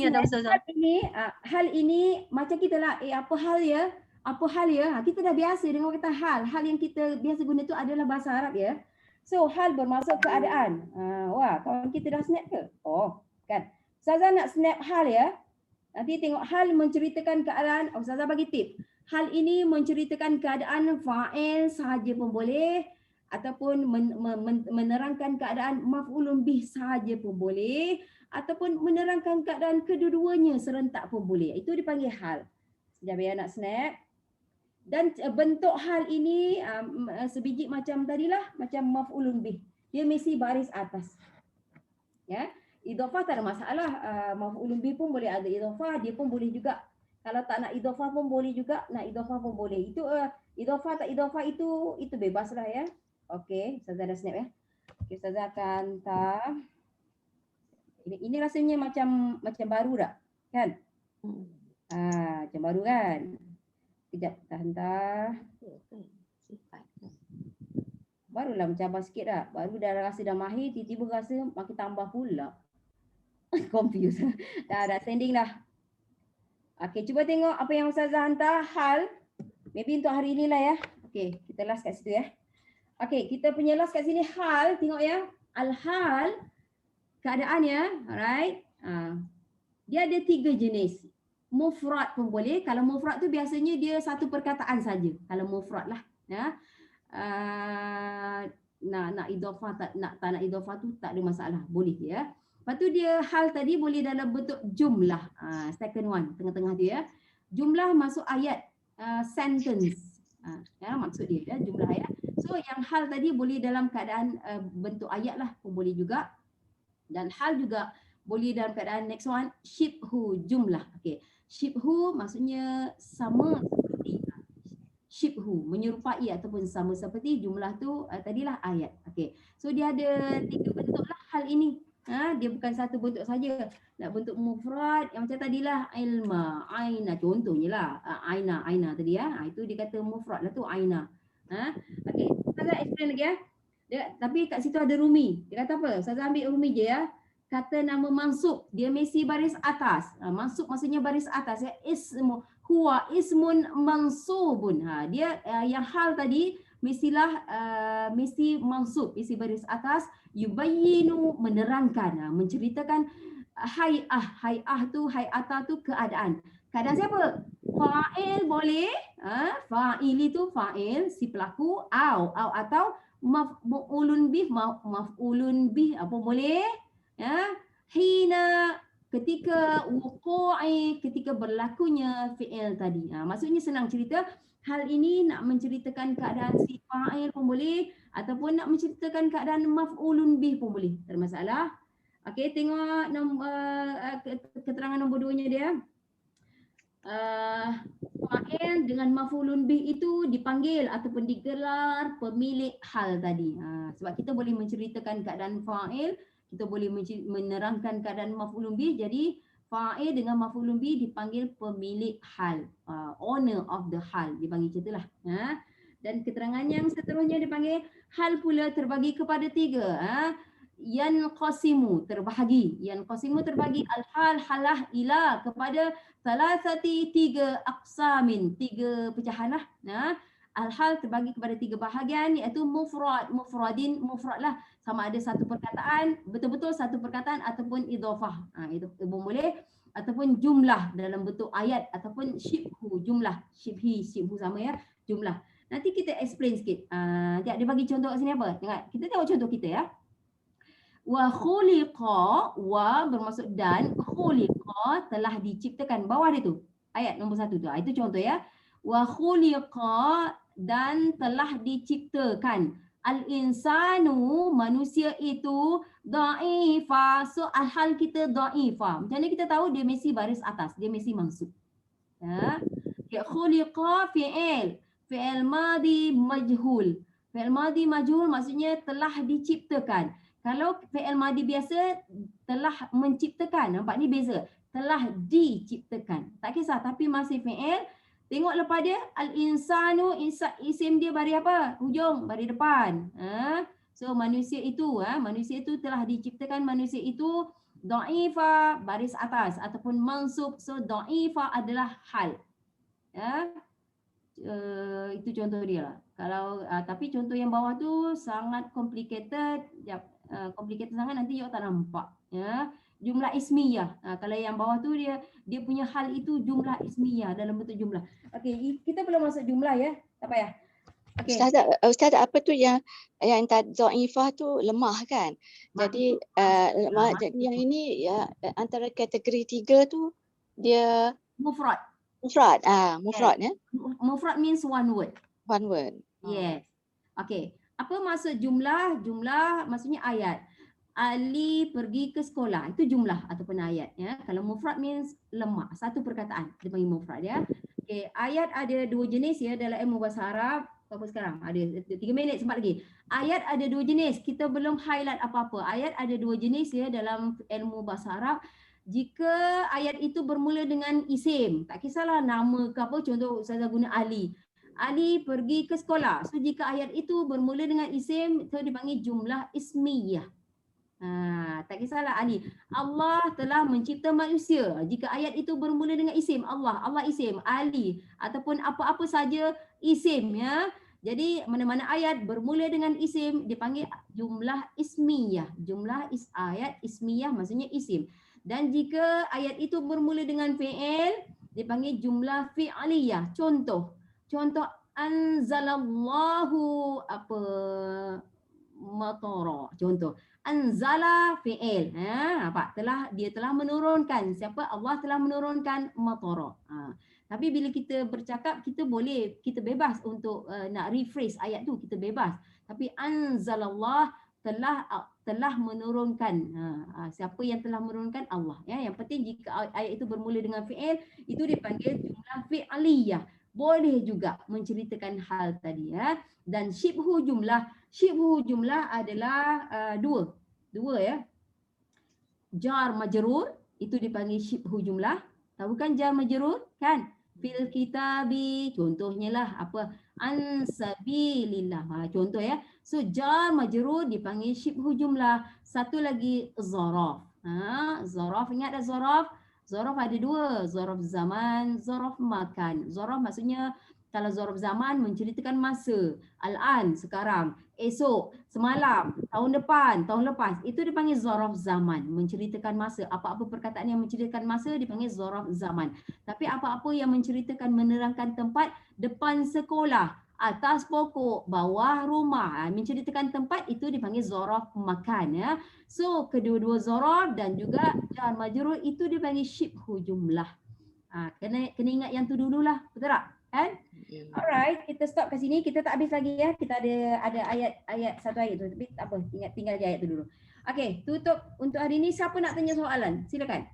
hal ini macam kita lah, apa hal ya? Apa hal ya? Kita dah biasa dengan kata hal. Hal yang kita biasa guna tu adalah bahasa Arab ya. So hal bermaksud keadaan. Wah, kawan kita dah snap ke? Oh, kan. Ustazah nak snap hal ya. Nanti tengok hal menceritakan keadaan. Ustazah bagi tip. Hal ini menceritakan keadaan fa'il sahaja pun boleh ataupun menerangkan keadaan maf'ulun bih sahaja pun boleh ataupun menerangkan keadaan kedua-duanya serentak pun boleh. Itu dipanggil hal. Sekejap ya nak snap. Dan bentuk hal ini sebiji macam tadilah, macam maf'ulun bih. Dia mesti baris atas. Ya, idhafah tak ada masalah. Maf'ulun bih pun boleh ada idhafah, dia pun boleh juga. Kalau tak nak idhafah pun boleh juga, nak idhafah pun boleh. Itu idhafah tak idhafah itu bebaslah ya. Okey, Ustazah dah snap ya. Okey, Ustazah akan tak. Ini rasanya macam baru tak? Kan? Macam baru kan? Kejap, tahan. Barulah mencabar sikit dah. Baru dah rasa dah mahir, tiba-tiba rasa makin tambah pula. Confused. Dah sending dah. Okey, cuba tengok apa yang Ustazah hantar. Hal. Maybe untuk hari ni lah ya. Okey, kita last kat situ ya. Okey, kita punya last kat sini hal. Tengok ya. Al-hal. Keadaannya. Alright. Dia ada 3 jenis. Mufrad pun boleh. Kalau mufrad tu biasanya dia satu perkataan saja. Kalau mufrad lah. Ya. Nak idhafah tak nak idhafah tu tak ada masalah. Boleh ya. Lepas tu dia hal tadi boleh dalam bentuk jumlah. Second one. Tengah-tengah tu ya. Jumlah masuk ayat. Sentence. Ya, maksud dia jumlah ayat. So yang hal tadi boleh dalam keadaan bentuk ayat lah pun boleh juga. Dan hal juga boleh dalam keadaan next one. Shibhu jumlah. Okay. Shibhu maksudnya sama seperti shibhu, menyerupai ataupun sama seperti jumlah tu tadilah ayat. Okey. So dia ada 3 bentuk lah hal ini. Dia bukan satu bentuk saja. Nak bentuk mufrad yang macam tadilah ilma, aina contohnya lah. Aina tadi ya. Itu dia kata mufrad lah tu aina. Okey. Ustazah explain lagi ya. Tapi kat situ ada rumi. Dia kata apa? Ustazah ambil rumi je ya. Kata nama mansub, dia mesti baris atas. Mansub maksudnya baris atas ya. Ismu huwa ismun mansubun. Dia yang hal tadi mestilah mesti mansub, mesti baris atas. Yubayyinu menerangkan, menceritakan hay'ah tu hay'ata tu keadaan. Keadaan siapa? Fa'il boleh, fa'il itu fa'il si pelaku, atau maf'ulun bih, maf'ulun bih apa boleh? Ya. Hina ketika wuqu'i, ketika berlakunya fi'il tadi. Maksudnya senang cerita, hal ini nak menceritakan keadaan si fa'il pun boleh ataupun nak menceritakan keadaan maf'ulun bih pun boleh. Tak ada masalah. Okey, tengok keterangan nombor 2-nya dia. Fa'il dengan maf'ulun bih itu dipanggil ataupun digelar pemilik hal tadi. Sebab kita boleh menceritakan keadaan fa'il, kita boleh menerangkan keadaan maf'ulun bih. Jadi fa'il dengan maf'ulun bih dipanggil pemilik hal, owner of the hal, dipanggil macam itulah. Dan keterangan yang seterusnya dipanggil hal pula terbagi kepada 3. Yanqasimu terbahagi, yanqasimu terbagi al-hal halah ila kepada salasati 3 aqsamin, 3 pecahan lah. Al-hal terbagi kepada 3 bahagian, iaitu mufrad, mufradin, mufrad lah, sama ada satu perkataan, betul-betul satu perkataan ataupun idhafah. Itu boleh, ataupun jumlah dalam bentuk ayat ataupun syibhu, jumlah, syibhu sama ya, jumlah. Nanti kita explain sikit. Dia bagi contoh kat sini apa? Tengok, kita tengok contoh kita ya. Wa khuliqa, wa bermaksud dan, khuliqa telah diciptakan. Bawah dia tu, ayat nombor 1 tu. Itu contoh ya. Wa khuliqa dan telah diciptakan. Al-insanu, manusia itu, da'ifa. So hal kita da'ifa. Macam mana kita tahu? Dia mesti baris atas, dia mesti mansub. Ya. Khuliqa fi'il, fi'il madhi majhul. Fi'il madhi majhul maksudnya telah diciptakan. Kalau fi'il madhi biasa telah menciptakan, nampak ni beza. Telah diciptakan. Tak kisah, tapi masih fi'il. Tengok lepas dia, al-insanu, isim dia bari apa? Hujung, bari depan. So manusia itu telah diciptakan, manusia itu da'ifa, baris atas ataupun mansub. So da'ifa adalah hal. Itu contoh dia lah. Kalau tapi contoh yang bawah tu sangat complicated. Complicated sangat, nanti awak tak nampak ya. Jumlah ismiyah. Kalau yang bawah tu dia punya hal itu jumlah ismiyah dalam bentuk jumlah. Okey, kita belum masuk jumlah ya. Tak payah. Okey. Ustazah, apa tu yang dhaifah tu lemah kan? Jadi lemah. Jadi yang ini ya antara kategori 3 tu dia mufrad. Mufrad. Mufrad ya. Mufrad means one word. One word. Yes. Okey. Apa maksud jumlah? Jumlah maksudnya ayat. Ali pergi ke sekolah. Itu jumlah ataupun ayat ya. Kalau mufrad means lemah, satu perkataan dia panggil mufrad ya. Okey, ayat ada 2 jenis ya dalam ilmu bahasa Arab. Apa sekarang? Ada 3 minit sempat lagi. Ayat ada 2 jenis. Kita belum highlight apa-apa. Ayat ada 2 jenis ya dalam ilmu bahasa Arab. Jika ayat itu bermula dengan isim, tak kisahlah nama ke apa, contoh Ustazah guna Ali. Ali pergi ke sekolah. So jika ayat itu bermula dengan isim, itu dipanggil jumlah ismiyah. Tak kisahlah Ali. Allah telah mencipta manusia. Jika ayat itu bermula dengan isim, Allah isim, Ali ataupun apa-apa saja isim ya. Jadi mana-mana ayat bermula dengan isim dipanggil jumlah ismiyah. Ayat ismiyah maksudnya isim. Dan jika ayat itu bermula dengan fi'il dipanggil jumlah fi'aliyah. Contoh anzalallahu apa matara. Contoh anzala fi'il. Nampak? Dia telah menurunkan. Siapa? Allah telah menurunkan matara. Tapi bila kita bercakap, kita bebas untuk nak rephrase ayat tu, kita bebas. Tapi anzalallah telah menurunkan. Siapa yang telah menurunkan? Allah. Ya, yang penting jika ayat itu bermula dengan fi'il, itu dipanggil jumlah fi'aliyah. Boleh juga menceritakan hal tadi ya. Dan syibhu jumlah adalah dua ya. Jar majrur itu dipanggil syibhu jumlah. Tahu kan jar majrur kan? Fil kitabi contohnya lah apa? An sabilillah. Contoh ya. So jar majrur dipanggil syibhu jumlah. Satu lagi zaraf. Zaraf, ingat tak zaraf? Zaraf ada 2, zaraf zaman, zaraf makan. Zaraf maksudnya Kalau zarf zaman menceritakan masa. Al-an sekarang, esok, semalam, tahun depan, tahun lepas. Itu dipanggil zarf zaman, menceritakan masa. Apa-apa perkataan yang menceritakan masa dipanggil zarf zaman. Tapi apa-apa yang menceritakan menerangkan tempat, depan sekolah, atas pokok, bawah rumah, menceritakan tempat, itu dipanggil zarf makan ya. So kedua-dua zarf dan juga jar majrur itu dipanggil syibhu jumlah. Kena ingat yang tu dululah, betul tak? Kan? Alright, kita stop kat sini. Kita tak habis lagi ya. Kita ada ayat satu ayat tu, tapi tak apa, tinggal je ayat tu dulu. Okey, tutup untuk hari ni. Siapa nak tanya soalan? Silakan.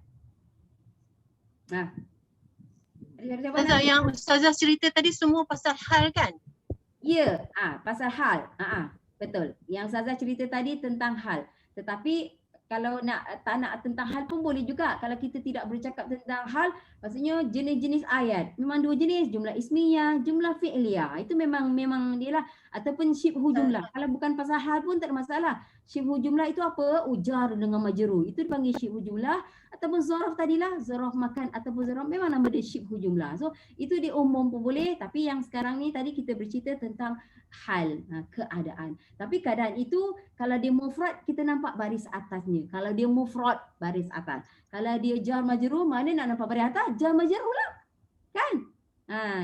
Ustazah, yang Ustazah cerita tadi semua pasal hal kan? Ya, pasal hal. Betul. Yang Ustazah cerita tadi tentang hal. Tetapi kalau tak nak tentang hal pun boleh juga. Kalau kita tidak bercakap tentang hal, maksudnya jenis-jenis ayat. Memang dua jenis, jumlah ismiyah, jumlah fi'liyah. Itu memang dia lah. Ataupun syibhu jumlah. Kalau bukan pasal hal pun tak ada masalah. Syibhu jumlah itu apa? Ujar dengan majrur. Itu dipanggil syibhu jumlah. Ataupun zaraf tadilah, zaraf makan ataupun zaraf, memang nama dia syibhu jumlah. So itu di umum pun boleh. Tapi yang sekarang ni tadi kita bercerita tentang hal, keadaan. Tapi keadaan itu kalau dia mufrad kita nampak baris atasnya. Kalau dia mufrad baris atas. Kalau dia jar majrur mana nak nampak baris atas? Jar majrur lah. Kan?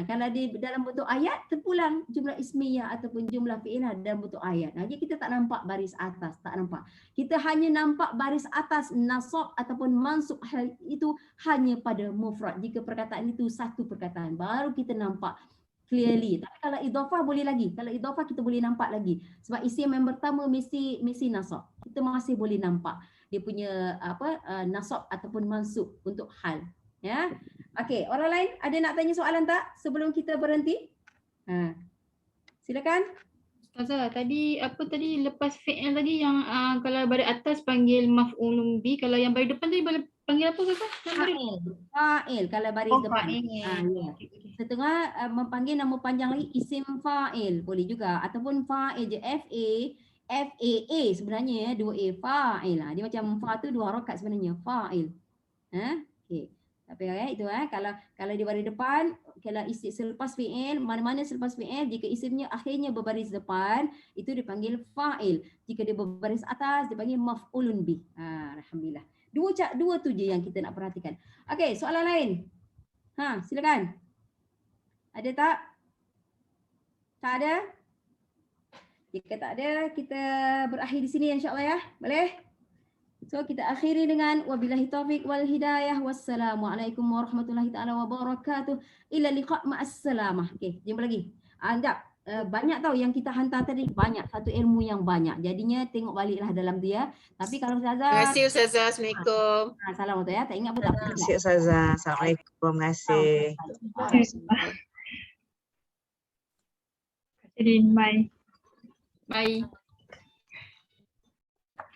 Kalau dia dalam bentuk ayat terpulang jumlah ismiyah ataupun jumlah fi'lah dalam bentuk ayat. Jadi kita tak nampak baris atas, tak nampak. Kita hanya nampak baris atas nasab ataupun mansub, hal itu hanya pada mufrad. Jika perkataan itu satu perkataan baru kita nampak clearly. Tapi kalau idhafah boleh lagi. Kalau idhafah kita boleh nampak lagi. Sebab isim yang pertama mesti nasab. Kita masih boleh nampak dia punya nasab ataupun mansub untuk hal. Ya. Okey, orang lain ada nak tanya soalan tak sebelum kita berhenti? Silakan. Ustazah, tadi lepas fi'il tadi yang kalau baris atas panggil maf'ulun bi, kalau yang baris depan tadi panggil apa Ustazah? Fa'il kalau baris depan. Fa'il. Ya. Setengah memanggil nama panjang lagi isim fa'il boleh juga ataupun fa'il je, FAA sebenarnya dua A, fa'il lah. Dia macam fa tu dua harakat sebenarnya, fa'il. Okey. Tapi itu kalau di baris depan, kalau isim selepas fi'il, mana-mana selepas fi'il, jika isimnya akhirnya berbaris depan, itu dipanggil fa'il. Jika dia berbaris atas, dipanggil maf'ulun bih. Alhamdulillah. Dua tu je yang kita nak perhatikan. Okey, soalan lain. Silakan. Ada tak? Tak ada? Jika tak ada, kita berakhir di sini insya-Allah ya. Boleh? So kita akhiri dengan wabillahi taufiq wal hidayah. Wassalamualaikum warahmatullahi taala wabarakatuh. Ila liqa' ma'assalamah. Okey, jumpa lagi. Anggap banyak tahu yang kita hantar tadi, banyak, satu ilmu yang banyak. Jadinya tengok baliklah dalam dia. Tapi kalau Ustazah, Terima kasih Ustazah. Assalamualaikum. salam ya. Tak ingat pun tak apa. Terima kasih Ustazah. Assalamualaikum. Terima kasih. Bye. Bye.